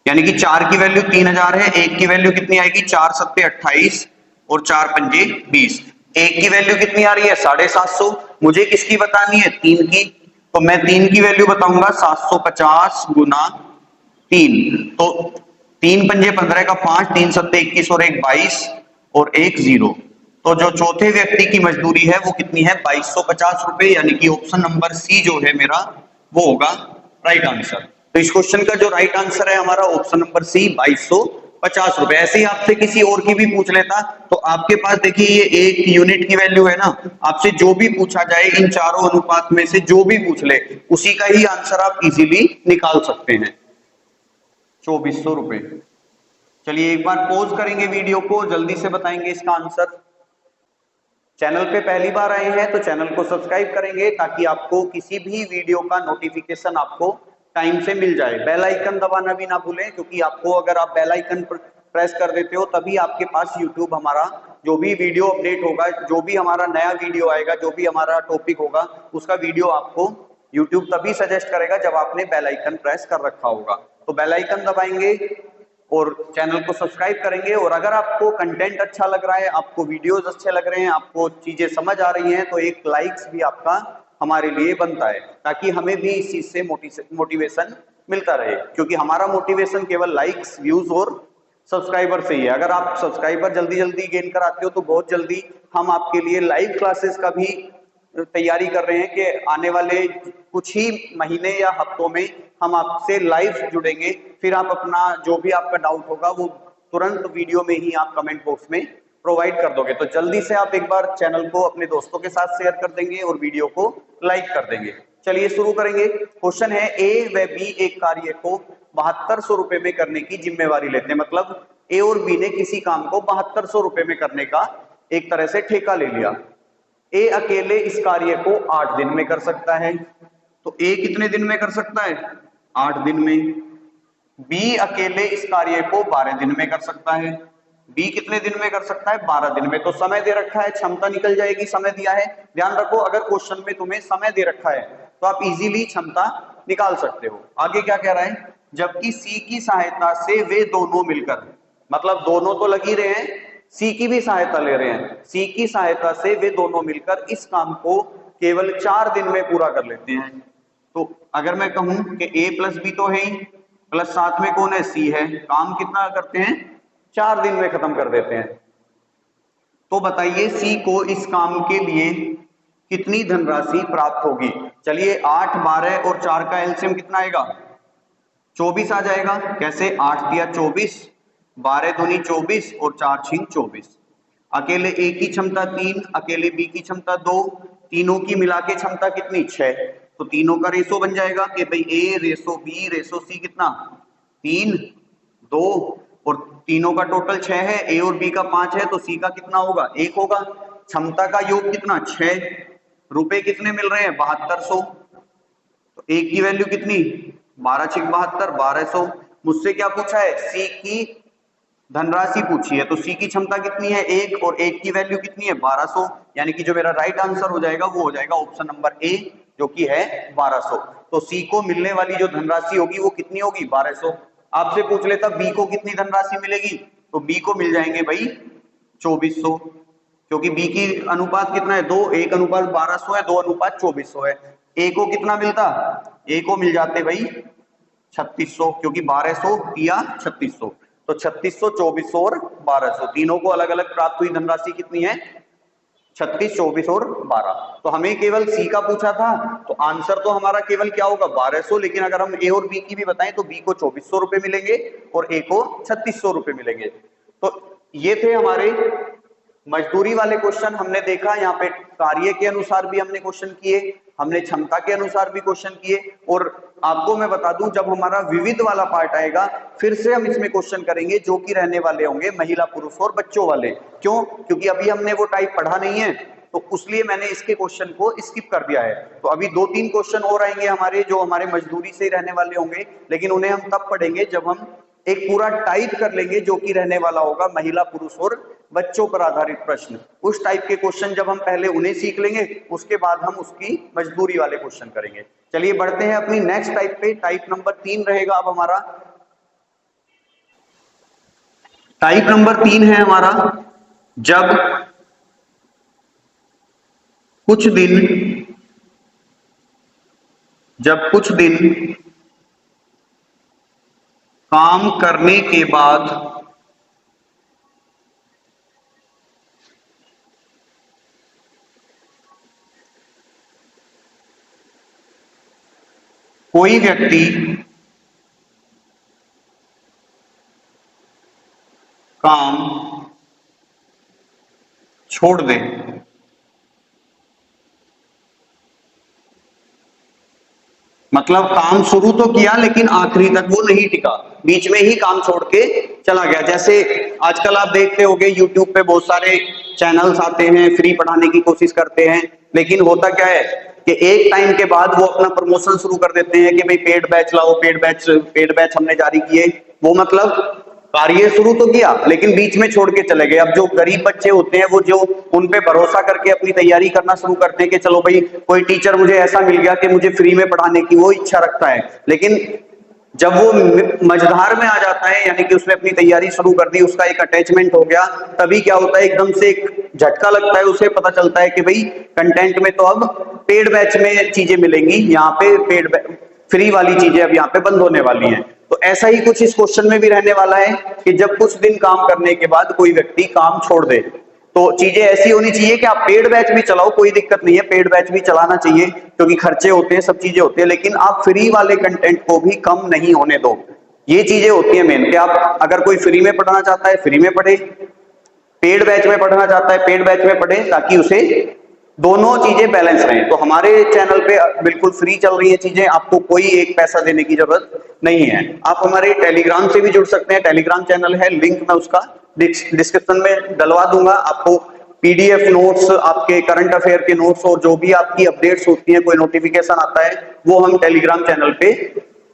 यानी कि 4 की वैल्यू 3,000 है, 1 की वैल्यू कितनी आएगी, 4 सत्ते 28 और 4 पंजे 20, 1 की वैल्यू कितनी आ रही है, 750। मुझे किसकी बतानी है, 3 की, तो मैं 3 की वैल्यू बताऊंगा 750 गुना 3, तो 3 पंजे 15 का 5, 3 सत्ते 21 और 1 22 और 1 0, तो जो चौथे व्यक्ति की मजदूरी है वो कितनी है, 2250 रुपए, यानी कि ऑप्शन नंबर सी जो है मेरा वो होगा राइट आंसर। तो इस क्वेश्चन का जो राइट आंसर है हमारा ऑप्शन नंबर सी, 2250 रुपए। ऐसे ही आपसे किसी और की भी पूछ लेता तो आपके पास देखिए ये 1 यूनिट की वैल्यू है ना, आपसे जो भी पूछा जाए इन चारों अनुपात में से जो भी पूछ ले उसी का ही आंसर आप इजीली निकाल सकते हैं, 2400 रुपए। चलिए एक बार पॉज करेंगे वीडियो को, जल्दी से बताएंगे इसका आंसर। चैनल पे पहली बार आए हैं तो चैनल को सब्सक्राइब करेंगे ताकि आपको किसी भी वीडियो का नोटिफिकेशन आपको टाइम से मिल जाए। बेल आइकन दबाना भी ना भूलें, क्योंकि आपको अगर आप बेल आइकन प्रेस कर देते हो तभी आपके पास यूट्यूब हमारा जो भी वीडियो अपडेट होगा, जो भी हमारा नया वीडियो आएगा, जो भी हमारा टॉपिक होगा उसका वीडियो आपको यूट्यूब तभी सजेस्ट करेगा जब आपने बेल आइकन प्रेस कर रखा होगा। तो बेल आइकन दबाएंगे और चैनल को सब्सक्राइब करेंगे। और अगर आपको कंटेंट अच्छा लग रहा है, आपको वीडियोस अच्छे लग रहे हैं, आपको चीजें समझ आ रही हैं, तो एक लाइक्स भी आपका हमारे लिए बनता है, ताकि हमें भी इस चीज से मोटिवेशन मिलता रहे, क्योंकि हमारा मोटिवेशन केवल लाइक्स, व्यूज और सब्सक्राइबर से ही है। अगर आप सब्सक्राइबर जल्दी जल्दी गेन कराते हो तो बहुत जल्दी हम आपके लिए लाइव क्लासेस का भी तैयारी कर रहे हैं कि आने वाले कुछ ही महीने या हफ्तों में हम आपसे लाइव जुड़ेंगे। फिर आप अपना जो भी आपका डाउट होगा वो तुरंत वीडियो में ही आप कमेंट बॉक्स में प्रोवाइड कर दोगे। तो जल्दी से आप एक बार चैनल को अपने दोस्तों के साथ शेयर कर देंगे और वीडियो को लाइक कर देंगे। चलिए शुरू करेंगे। क्वेश्चन है, ए व बी एक कार्य को 7200 रुपए में करने की जिम्मेवारी लेते हैं। मतलब ए और बी ने किसी काम को 7200 रुपए में करने का एक तरह से ठेका ले लिया। ए अकेले इस कार्य को 8 दिन में कर सकता है। तो ए कितने दिन में कर सकता है? 8 दिन में। बी अकेले इस कार्य को 12 दिन में कर सकता है। बी कितने दिन में कर सकता है? 12 दिन में। तो समय दे रखा है, क्षमता निकल जाएगी, समय दिया है। ध्यान रखो, अगर क्वेश्चन में तुम्हें समय दे रखा है तो आप इजीली क्षमता निकाल सकते हो। आगे क्या कह रहा है? जबकि सी की सहायता से वे दोनों मिलकर, मतलब दोनों तो लग ही रहे हैं, सी की भी सहायता ले रहे हैं। सी की सहायता से वे दोनों मिलकर इस काम को केवल 4 दिन में पूरा कर लेते हैं। तो अगर मैं कहूं कि ए प्लस बी तो है ही, प्लस साथ में कौन है? सी है। काम कितना करते हैं? 4 दिन में खत्म कर देते हैं। तो बताइए सी को इस काम के लिए कितनी धनराशि प्राप्त होगी? चलिए 8, 12 और 4 का एलसीएम कितना आएगा? 24 आ जाएगा। कैसे? 8 दिया 24, 12 दूनी 24 और 4 छीन 24। अकेले ए की क्षमता 3, अकेले बी की क्षमता 2, तीनों की मिला के क्षमता कितनी? 6। तो तीनों का रेशो बन जाएगा कि भाई ए रेशो बी रेशो सी कितना? 3, 2 और तीनों का टोटल 6 है। ए और बी का 5 है तो सी का कितना होगा? 1 होगा। क्षमता का योग कितना? 6। रुपए कितने मिल रहे हैं? 7200। तो ए की वैल्यू कितनी? 12 6 72, 1200। मुझसे क्या पूछा है? सी की धनराशि पूछी है। तो सी की क्षमता कितनी है? 1 और 1 की वैल्यू कितनी है? 1200। यानी कि जो मेरा राइट आंसर हो जाएगा वो हो जाएगा ऑप्शन नंबर ए, जो कि है 1200। तो सी को मिलने वाली जो धनराशि होगी वो कितनी होगी? 1200। आपसे पूछ लेता बी को कितनी धनराशि मिलेगी, तो बी को मिल जाएंगे भाई 2400, क्योंकि बी की अनुपात कितना है? 2, 1 अनुपात 1200 है, 2 अनुपात 2400 है। ए को कितना मिलता? ए को मिल जाते भाई 3600, क्योंकि 1200 या 3600। तो 3600, 2400 और 1200 तीनों को अलग अलग प्राप्त हुई धनराशि कितनी है? 36, 24 और 12। तो हमें केवल सी का पूछा था तो आंसर तो हमारा केवल क्या होगा? 1200। लेकिन अगर हम ए और बी की भी बताएं तो बी को 2400 रुपए मिलेंगे और ए को 3600 रुपए मिलेंगे। तो ये थे हमारे मजदूरी वाले क्वेश्चन। हमने देखा यहाँ पे कार्य के अनुसार भी हमने क्वेश्चन किए, हमने क्षमता के अनुसार भी क्वेश्चन किए। और आपको मैं बता दूं, जब हमारा विविध वाला पार्ट आएगा फिर से हम इसमें क्वेश्चन करेंगे जो कि रहने वाले होंगे महिला पुरुष और बच्चों वाले। क्यों? क्योंकि अभी हमने वो टाइप पढ़ा नहीं है, तो उसलिए मैंने इसके क्वेश्चन को स्किप कर दिया है। तो अभी 2-3 क्वेश्चन और आएंगे हमारे जो हमारे मजदूरी से ही रहने वाले होंगे, लेकिन उन्हें हम तब पढ़ेंगे जब हम एक पूरा टाइप कर लेंगे जो कि रहने वाला होगा महिला पुरुष और बच्चों पर आधारित प्रश्न। उस टाइप के क्वेश्चन जब हम पहले उन्हें सीख लेंगे उसके बाद हम उसकी मजदूरी वाले क्वेश्चन करेंगे। चलिए बढ़ते हैं अपनी नेक्स्ट टाइप पे। टाइप नंबर 3 रहेगा अब हमारा। टाइप नंबर 3 है हमारा, जब कुछ दिन काम करने के बाद कोई व्यक्ति काम छोड़ दे। मतलब काम शुरू तो किया लेकिन आखिरी तक वो नहीं टिका, बीच में ही काम छोड़ के चला गया। जैसे आजकल आप देखते होंगे यूट्यूब पे बहुत सारे चैनल्स आते हैं, फ्री पढ़ाने की कोशिश करते हैं, लेकिन होता क्या है कि एक टाइम के बाद वो अपना प्रमोशन शुरू कर देते हैं कि भाई पेड बैच लाओ, पेड बैच हमने जारी किए। वो मतलब कार्य शुरू तो किया लेकिन बीच में छोड़ के चले गए। अब जो गरीब बच्चे होते हैं वो जो उन पे भरोसा करके अपनी तैयारी करना शुरू करते हैं कि चलो भाई कोई टीचर मुझे ऐसा मिल गया कि मुझे फ्री में पढ़ाने की वो इच्छा रखता है, लेकिन जब वो मझधार में आ जाता है, यानी कि उसने अपनी तैयारी शुरू कर दी, उसका एक अटैचमेंट हो गया, तभी क्या होता है एकदम से एक झटका लगता है, उसे पता चलता है कि भाई कंटेंट में तो अब पेड बैच में चीजें मिलेंगी, यहाँ पे फ्री वाली चीजें अब यहाँ पे बंद होने वाली हैं। तो ऐसा ही कुछ इस क्वेश्चन में भी रहने वाला है कि जब कुछ दिन काम करने के बाद कोई व्यक्ति काम छोड़ दे, तो चीजें ऐसी होनी चाहिए कि आप पेड बैच भी चलाओ, कोई दिक्कत नहीं है, पेड बैच भी चलाना चाहिए क्योंकि खर्चे होते हैं, सब चीजें होती है, लेकिन आप फ्री वाले कंटेंट को भी कम नहीं होने दो। ये चीजें होती है मेन, कि आप अगर कोई फ्री में पढ़ना चाहता है फ्री में पढ़े, पेड बैच में पढ़ना चाहता है पेड बैच में पढ़े, ताकि उसे दोनों चीजें बैलेंस रहें। तो हमारे चैनल पे बिल्कुल फ्री चल रही है चीजें, आपको कोई एक पैसा देने की जरूरत नहीं है। आप हमारे टेलीग्राम से भी जुड़ सकते हैं, टेलीग्राम चैनल है, लिंक मैं उसका डिस्क्रिप्शन में डलवा दूंगा। आपको पीडीएफ नोट्स, आपके करंट अफेयर के नोट्स और जो भी आपकी अपडेट्स होती हैं, कोई नोटिफिकेशन आता है, वो हम टेलीग्राम चैनल पे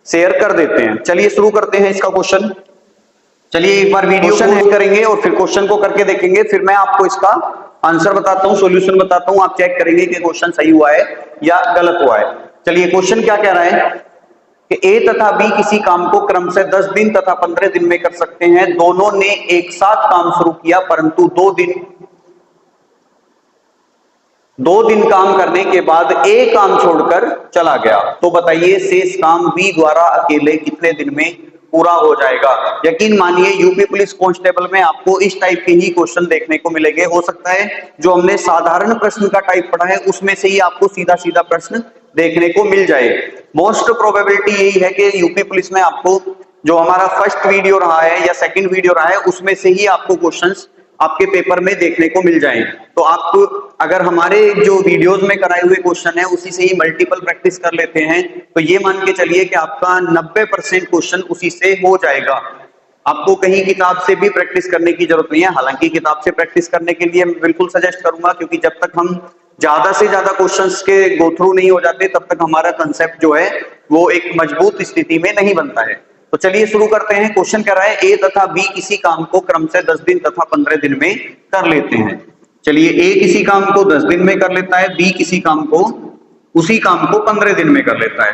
शेयर कर देते हैं। चलिए शुरू करते हैं इसका क्वेश्चन। चलिए एक बार वीडियो क्वेश्चन करेंगे और फिर क्वेश्चन को करके देखेंगे, फिर मैं आपको इसका आंसर बताता हूं, सॉल्यूशन बताता हूं, आप चेक करेंगे कि क्वेश्चन सही हुआ है या गलत हुआ है। चलिए क्वेश्चन क्या कह रहा है कि ए तथा बी किसी काम को क्रम से 10 दिन तथा 15 दिन में कर सकते हैं। दोनों ने एक साथ काम शुरू किया, परंतु दो दिन काम करने के बाद ए काम छोड़कर चला गया। तो बताइए शेष काम बी द्वारा अकेले कितने दिन में पूरा हो जाएगा। यकीन मानिए यूपी पुलिस कांस्टेबल में आपको इस टाइप के ही क्वेश्चन देखने को मिलेंगे। हो सकता है जो हमने साधारण प्रश्न का टाइप पढ़ा है उसमें से ही आपको सीधा सीधा प्रश्न देखने को मिल जाए। मोस्ट प्रोबेबिलिटी यही है कि यूपी पुलिस में आपको जो हमारा फर्स्ट वीडियो रहा है या सेकंड वीडियो रहा है उसमें से ही आपको क्वेश्चंस आपके पेपर में देखने को मिल जाएं। तो आप अगर हमारे जो वीडियोस में कराए हुए क्वेश्चन है उसी से ही मल्टीपल प्रैक्टिस कर लेते हैं, तो ये मान के चलिए कि आपका 90% क्वेश्चन उसी से हो जाएगा। आपको कहीं किताब से भी प्रैक्टिस करने की जरूरत नहीं है। हालांकि किताब से प्रैक्टिस करने के लिए मैं बिल्कुल सजेस्ट करूंगा, क्योंकि जब तक हम ज्यादा से ज्यादा क्वेश्चंस के गो थ्रू नहीं हो जाते तब तक हमारा कंसेप्ट जो है वो एक मजबूत स्थिति में नहीं बनता है। तो चलिए शुरू करते हैं। क्वेश्चन कह रहा है ए तथा बी किसी काम को क्रम से 10 दिन तथा 15 दिन में कर लेते हैं। चलिए ए किसी काम को 10 दिन में कर लेता है, बी किसी काम को उसी काम को 15 दिन में कर लेता है।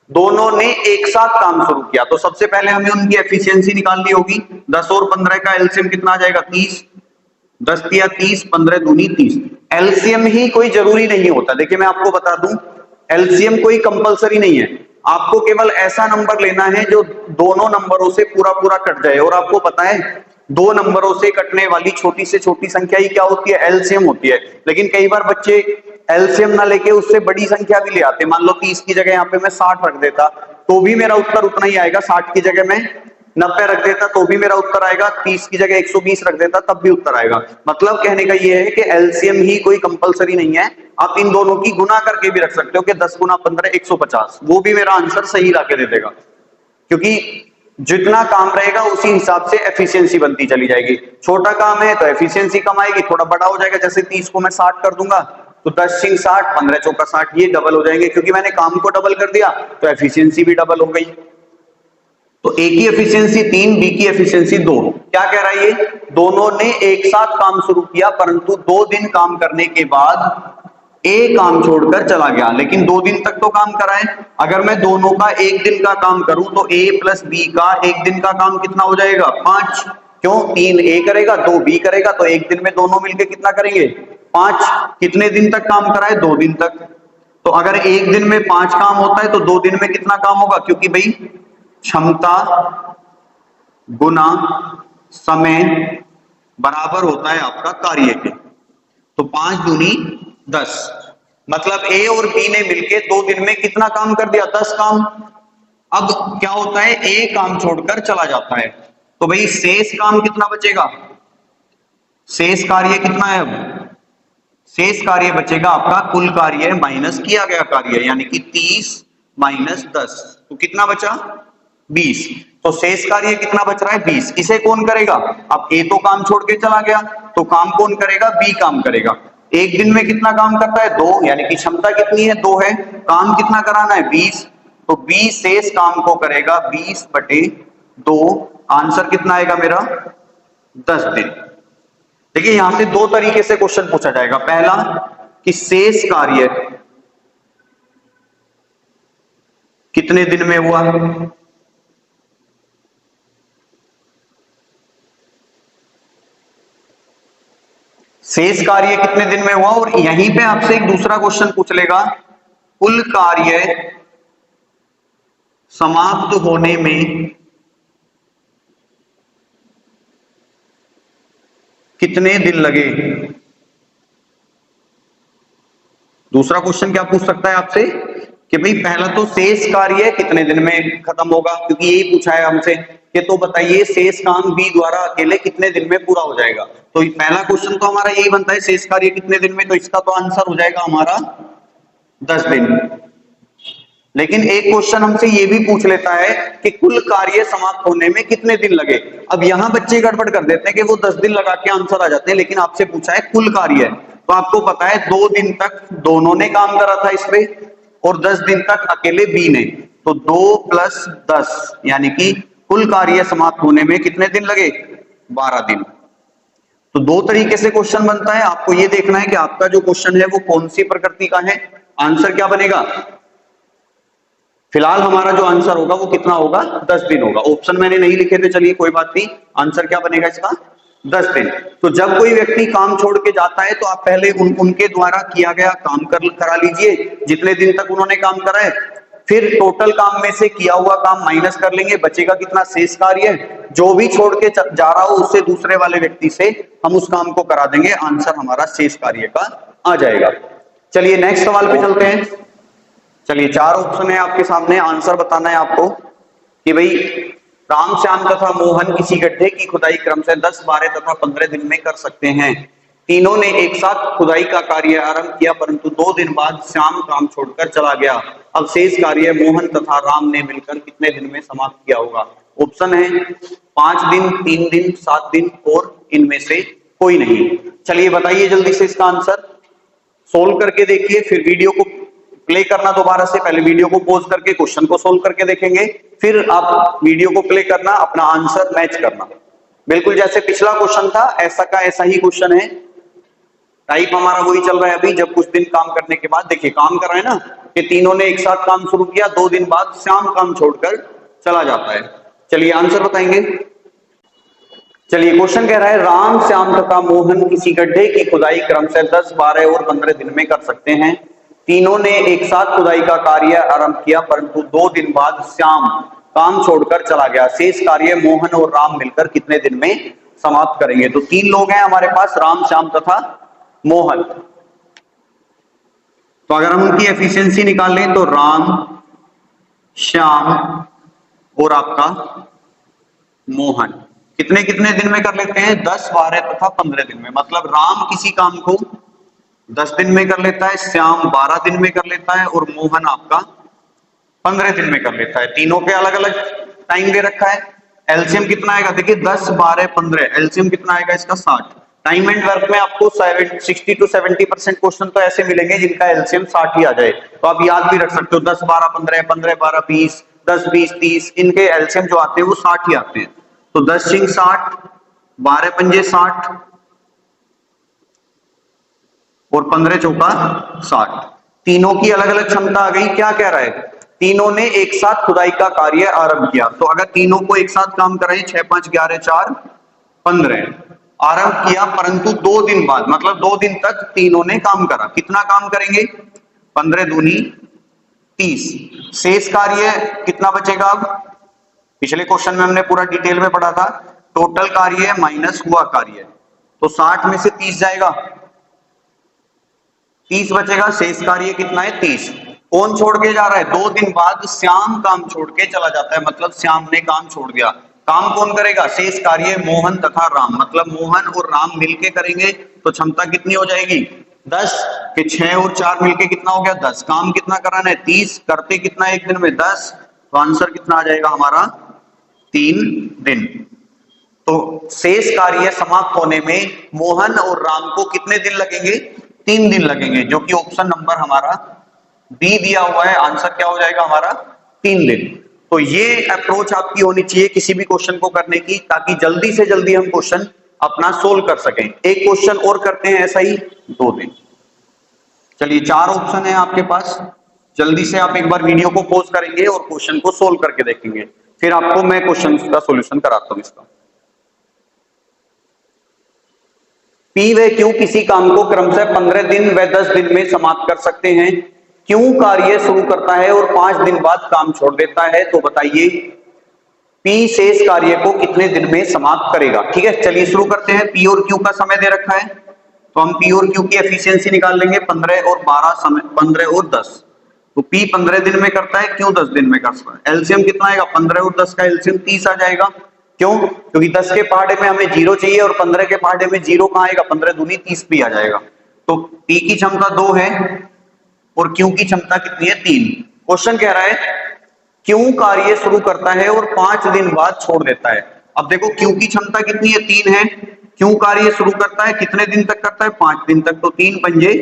दोनों ने एक साथ काम शुरू किया, तो सबसे पहले हमें उनकी एफिशिएंसी निकालनी होगी। 10 और 15 का एलसीएम कितना आ जाएगा 30, 10 या 30, 15 दूनी 30। एलसीएम ही कोई जरूरी नहीं होता। देखिए मैं आपको बता दूं, एलसीएम कोई कंपलसरी नहीं है। आपको केवल ऐसा नंबर लेना है जो दोनों नंबरों से पूरा पूरा कट जाए। और आपको पता है दो नंबरों से कटने वाली छोटी से छोटी संख्या ही क्या होती है, एलसीएम होती है। लेकिन कई बार बच्चे एलसीएम ना लेके उससे बड़ी संख्या भी ले आते। मान लो 30 की जगह यहाँ पे मैं 60 रख देता तो भी मेरा उत्तर उतना ही आएगा। 60 की जगह मैं 90 रख देता तो भी मेरा उत्तर आएगा। 30 की जगह 120 रख देता तब भी उत्तर आएगा। मतलब कहने का ये है कि एलसीएम ही कोई कंपलसरी नहीं है। आप इन दोनों की गुना करके भी रख सकते हो कि 10 गुना 15 150, वो भी मेरा आंसर सही लाके दे देगा। क्योंकि जितना काम रहेगा उसी हिसाब से एफिशिएंसी बनती चली जाएगी। छोटा काम है तो एफिशिएंसी कम आएगी, थोड़ा बड़ा हो जाएगा। जैसे 30 को मैं 60 कर दूंगा तो 10 सिंह 60, 15 चौका 60, ये डबल हो जाएंगे। क्योंकि मैंने काम को डबल कर दिया तो एफिशिएंसी भी डबल हो गई। तो ए की एफिशिएंसी 3, बी की एफिशिएंसी 2। क्या कह रहा है ये, दोनों ने एक साथ काम शुरू किया परंतु 2 दिन काम करने के बाद ए काम छोड़कर चला गया। लेकिन 2 दिन तक तो काम करा है। अगर मैं दोनों का 1 दिन का काम करूं तो ए प्लस बी का 1 दिन का काम कितना हो जाएगा 5। क्यों, 3 ए करेगा 2 बी करेगा, तो 1 दिन में दोनों मिलकर कितना करेंगे 5। कितने दिन तक काम करा है, 2 दिन तक। तो अगर 1 दिन में 5 काम होता है तो 2 दिन में कितना काम होगा, क्योंकि भाई क्षमता गुना समय बराबर होता है आपका कार्य के। तो 5 दूनी 10, मतलब ए और बी ने मिलके 2 दिन में कितना काम कर दिया, 10 काम। अब क्या होता है, ए काम छोड़कर चला जाता है तो भाई शेष काम कितना बचेगा, शेष कार्य कितना है। अब शेष कार्य बचेगा आपका कुल कार्य माइनस किया गया कार्य, यानी कि 30 माइनस 10, तो कितना बचा 20। तो शेष कार्य कितना बच रहा है 20। इसे कौन करेगा, अब ए तो काम छोड़ के चला गया तो काम कौन करेगा, बी काम करेगा। 1 दिन में कितना काम करता है 2, यानी कि क्षमता कितनी है 2 है, काम कितना कराना है 20। तो 20 शेष काम को करेगा 20/2। आंसर कितना आएगा मेरा 10 दिन। देखिए यहां से 2 तरीके से क्वेश्चन पूछा जाएगा। पहला कि शेष कार्य कितने दिन में हुआ, शेष कार्य कितने दिन में हुआ। और यहीं पे आपसे एक दूसरा क्वेश्चन पूछ लेगा, कुल कार्य समाप्त होने में कितने दिन लगे। दूसरा क्वेश्चन क्या पूछ सकता है आपसे कि भाई पहला तो शेष कार्य कितने दिन में खत्म होगा, क्योंकि यही पूछा है हमसे कि तो बताइए शेष काम बी द्वारा अकेले कितने दिन में पूरा हो जाएगा। तो पहला क्वेश्चन तो हमारा यही बनता है, शेष कार्य कितने दिन में, तो इसका तो आंसर हो जाएगा हमारा 10 दिन। लेकिन एक क्वेश्चन हमसे ये भी पूछ लेता है कि कुल कार्य समाप्त होने में कितने दिन लगे। अब यहां बच्चे गड़बड़ कर देते हैं कि वो 10 दिन लगा के आंसर आ जाते हैं, लेकिन आपसे पूछा है कुल कार्य, तो आपको पता है 2 दिन तक दोनों ने काम करा था इस पे और 10 दिन तक अकेले बी ने, तो 2 + 10 यानी कि कुल कार्य समाप्त होने में कितने दिन लगे, 12 दिन। तो दो तरीके से क्वेश्चन बनता है, आपको ये देखना है कि आपका जो क्वेश्चन है वो कौन सी प्रकृति का है। आंसर क्या बनेगा, फिलहाल हमारा जो आंसर होगा वो कितना होगा, 10 दिन होगा। ऑप्शन मैंने नहीं लिखे थे, चलिए कोई बात नहीं, आंसर क्या बनेगा इसका, 10 दिन। तो जब कोई व्यक्ति काम छोड़ के जाता है तो आप पहले उनके द्वारा किया गया काम करा लीजिए, जितने दिन तक उन्होंने काम करा है, फिर टोटल काम में से किया हुआ काम माइनस कर लेंगे, बचेगा कितना, शेष कार्य। जो भी छोड़ के जा रहा हो उससे दूसरे वाले व्यक्ति से हम उस काम को करा देंगे, आंसर हमारा शेष कार्य का आ जाएगा। चलिए नेक्स्ट सवाल पे चलते हैं। चलिए 4 ऑप्शन है आपके सामने, आंसर बताना है आपको कि भाई राम श्याम तथा मोहन किसी गड्ढे की खुदाई क्रम से 10, 12 तथा 15 दिन में कर सकते हैं। तीनों ने एक साथ खुदाई का कार्य आरंभ किया, परंतु 2 दिन बाद श्याम काम छोड़कर चला गया। अब शेष कार्य मोहन तथा राम ने मिलकर कितने दिन में समाप्त किया होगा। ऑप्शन है 5 दिन, 3 दिन, 7 दिन और इनमें से कोई नहीं। चलिए बताइए जल्दी से इसका आंसर, सोल्व करके देखिए, फिर वीडियो को प्ले करना दोबारा से, पहले वीडियो को पॉज करके क्वेश्चन को सोल्व करके देखेंगे, फिर आप वीडियो को प्ले करना, अपना आंसर मैच करना। बिल्कुल जैसे पिछला क्वेश्चन था ऐसा का ऐसा ही क्वेश्चन है, टाइप हमारा वही चल रहा है अभी। जब कुछ दिन काम करने के बाद, देखिए काम कर रहे हैं ना कि तीनों ने एक साथ काम शुरू किया, 2 दिन बाद श्याम काम छोड़कर चला जाता है। चलिए आंसर बताएंगे। चलिए क्वेश्चन कह रहा है राम श्याम तथा मोहन किसी गड्ढे की खुदाई क्रम से 10, 12 और 15 दिन में कर सकते हैं। तीनों ने एक साथ खुदाई का कार्य आरंभ किया, परंतु 2 दिन बाद श्याम काम छोड़कर चला गया। शेष कार्य मोहन और राम मिलकर कितने दिन में समाप्त करेंगे। तो 3 लोग हैं हमारे पास, राम श्याम तथा मोहन। तो अगर हम उनकी एफिशिएंसी निकाल लें तो राम श्याम और आपका मोहन कितने कितने दिन में कर लेते हैं, 10, 12 तथा 15 दिन में। मतलब राम किसी काम को 10 दिन में कर लेता है, श्याम 12 दिन में कर लेता है और मोहन आपका 15 दिन में कर लेता है। तीनों के अलग अलग टाइम दे रखा है। एलसीएम कितना आएगा, देखिए 10, 12, 15, एलसीएम कितना आएगा इसका 60। टाइम एंड वर्क में आपको 60 to 70% क्वेश्चन तो ऐसे मिलेंगे जिनका एलसीएम 60 ही आ जाए। तो आप याद भी रख सकते हो 10, 12, 15, 15, 12, 20, 10, 20, 30, इनके एलसीएम जो आते हैं वो 60 ही आते हैं। तो 10 सिंह 60, 12 पंजे 60 और 15 चौका 60। तीनों की अलग अलग क्षमता आ गई। क्या कह रहा है, तीनों ने एक साथ खुदाई का कार्य आरंभ किया। तो अगर तीनों को एक साथ काम कराएं, 6, 5, 11, 4, 15 आरंभ किया, परंतु 2 दिन बाद, मतलब 2 दिन तक तीनों ने काम करा। कितना काम करेंगे, 15 दूनी 30। शेष कार्य कितना बचेगा। अब पिछले क्वेश्चन में हमने पूरा डिटेल में पढ़ा था, टोटल कार्य माइनस हुआ कार्य, तो 60 में से 30 जाएगा, 30 बचेगा। शेष कार्य कितना है, 30। कौन छोड़ के जा रहा है, 2 दिन बाद श्याम काम छोड़ के चला जाता है, मतलब श्याम ने काम छोड़ दिया। काम कौन करेगा, शेष कार्य मोहन तथा राम, मतलब मोहन और राम मिलके करेंगे। तो क्षमता कितनी हो जाएगी, 10 के 6 और 4 मिलके कितना हो गया, 10। काम कितना कराना है, 30, करते कितना एक दिन में, 10। तो आंसर कितना आ जाएगा हमारा, 3 दिन। तो शेष कार्य समाप्त होने में मोहन और राम को कितने दिन लगेंगे, 3 दिन लगेंगे, जो कि ऑप्शन नंबर हमारा बी दिया हुआ है। आंसर क्या हो जाएगा हमारा, 3 दिन। तो ये अप्रोच आपकी होनी चाहिए किसी भी क्वेश्चन को करने की, ताकि जल्दी से जल्दी हम क्वेश्चन अपना सोल्व कर सकें। एक क्वेश्चन और करते हैं ऐसा ही, 2 दिन। चलिए 4 ऑप्शन है आपके पास, जल्दी से आप एक बार वीडियो को पॉज करेंगे और क्वेश्चन को सोल्व करके देखेंगे, फिर आपको मैं क्वेश्चन का सॉल्यूशन कराता हूं इसका। पी व क्यू किसी काम को क्रम से 15 दिन व 10 दिन में समाप्त कर सकते हैं। क्यों कार्य शुरू करता है और 5 दिन बाद काम छोड़ देता है? तो बताइए P शेष कार्य को कितने दिन में समाप्त करेगा? ठीक है, चलिए शुरू करते हैं। P और Q का समय दे रखा है, तो हम P और Q की एफिशिएंसी निकाल लेंगे। 15 और 12 समय, 15 और 10, तो P 15 दिन में करता है, Q 10 दिन में करता है। एलसीएम कितना आएगा? 15 और 10 का एलसीएम 30 आ जाएगा। क्यों? क्योंकि 10 के पहाड़े में हमें 0 चाहिए और 15 के पहाड़े में 0 कहां आएगा? 15 दूनी 30 भी आ जाएगा। तो P की क्षमता 2 है और Q की क्षमता कितनी है? 3। क्वेश्चन कह रहा है क्यों कार्य शुरू करता है और 5 दिन बाद छोड़ देता है? अब देखो Q की क्षमता कितनी है? 3 है। क्यों कार्य शुरू करता है? कितने दिन तक करता है? 5 दिन तक। तो 3 पंजे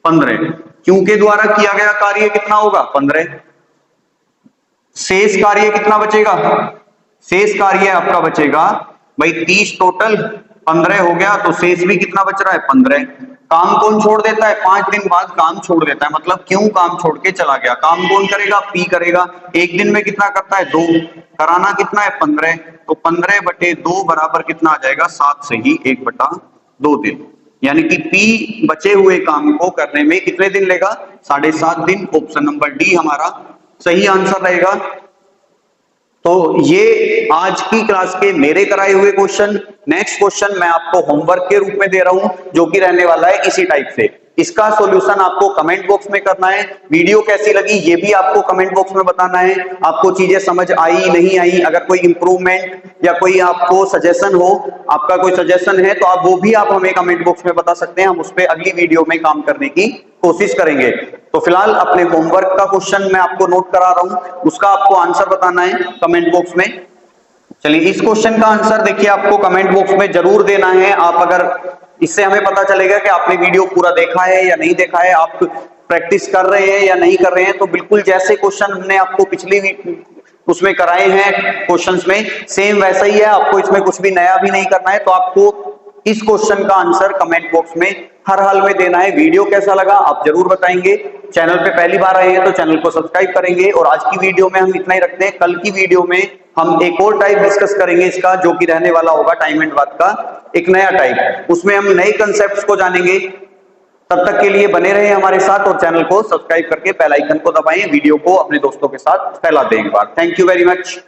15। क्यों के द्वारा किया गया कार्य कितना होगा? 15। शेष कार्य कितना बचेगा? शेष कार्य आपका बचेगा भाई 30 टोटल, 15 हो गया, तो शेष भी कितना बच रहा है? 15। काम कौन छोड़ देता है? 5 दिन बाद काम छोड़ देता है, मतलब क्यों काम छोड़ के चला गया। काम कौन करेगा? P करेगा। एक दिन में कितना करता है? 2। कराना कितना है? 15। तो 15/2 बराबर कितना आ जाएगा? 7 से ही 1/2 दिन। यानी कि P बचे हुए काम को करने में कितने दिन लेगा? 7.5 दिन। ऑप्शन नंबर डी हमारा सही आंसर रहेगा। तो ये आज की क्लास के मेरे कराए हुए क्वेश्चन। नेक्स्ट क्वेश्चन मैं आपको होमवर्क के रूप में दे रहा हूं, जो कि रहने वाला है इसी टाइप से। इसका सॉल्यूशन आपको कमेंट बॉक्स में करना है। वीडियो कैसी लगी ये भी आपको कमेंट बॉक्स में बताना है। आपको चीजें समझ आई नहीं आई, अगर कोई इंप्रूवमेंट या कोई आपको सजेशन हो, आपका कोई सजेशन है तो आप वो भी आप हमें कमेंट बॉक्स में बता सकते हैं। हम उस पर अगली वीडियो में काम करने की कोशिश करेंगे। तो फिलहाल अपने होमवर्क का क्वेश्चन मैं आपको नोट करा रहा हूं, उसका आपको आंसर बताना है कमेंट बॉक्स में। चलिए इस क्वेश्चन का आंसर देखिए आपको कमेंट बॉक्स में जरूर देना है। आप अगर, इससे हमें पता चलेगा कि आपने वीडियो पूरा देखा है या नहीं देखा है, आप प्रैक्टिस कर रहे हैं या नहीं कर रहे हैं। तो बिल्कुल जैसे क्वेश्चन हमने आपको पिछली उसमें कराए हैं क्वेश्चंस में, सेम वैसा ही है। आपको इसमें कुछ भी नया भी नहीं करना है। तो आपको इस क्वेश्चन का आंसर कमेंट बॉक्स में हर हाल में देना है। वीडियो कैसा लगा आप जरूर बताएंगे। चैनल पे पहली बार आए हैं तो चैनल को सब्सक्राइब करेंगे। और आज की वीडियो में हम इतना ही रखते हैं। कल की वीडियो में हम एक और टाइप डिस्कस करेंगे इसका, जो कि रहने वाला होगा टाइम एंड वर्क का एक नया टाइप। उसमें हम नए कंसेप्ट्स को जानेंगे। तब तक के लिए बने रहे हमारे साथ और चैनल को सब्सक्राइब करके बेल आइकन को दबाएं। वीडियो को अपने दोस्तों के साथ फैला दें एक बार। Thank you very much.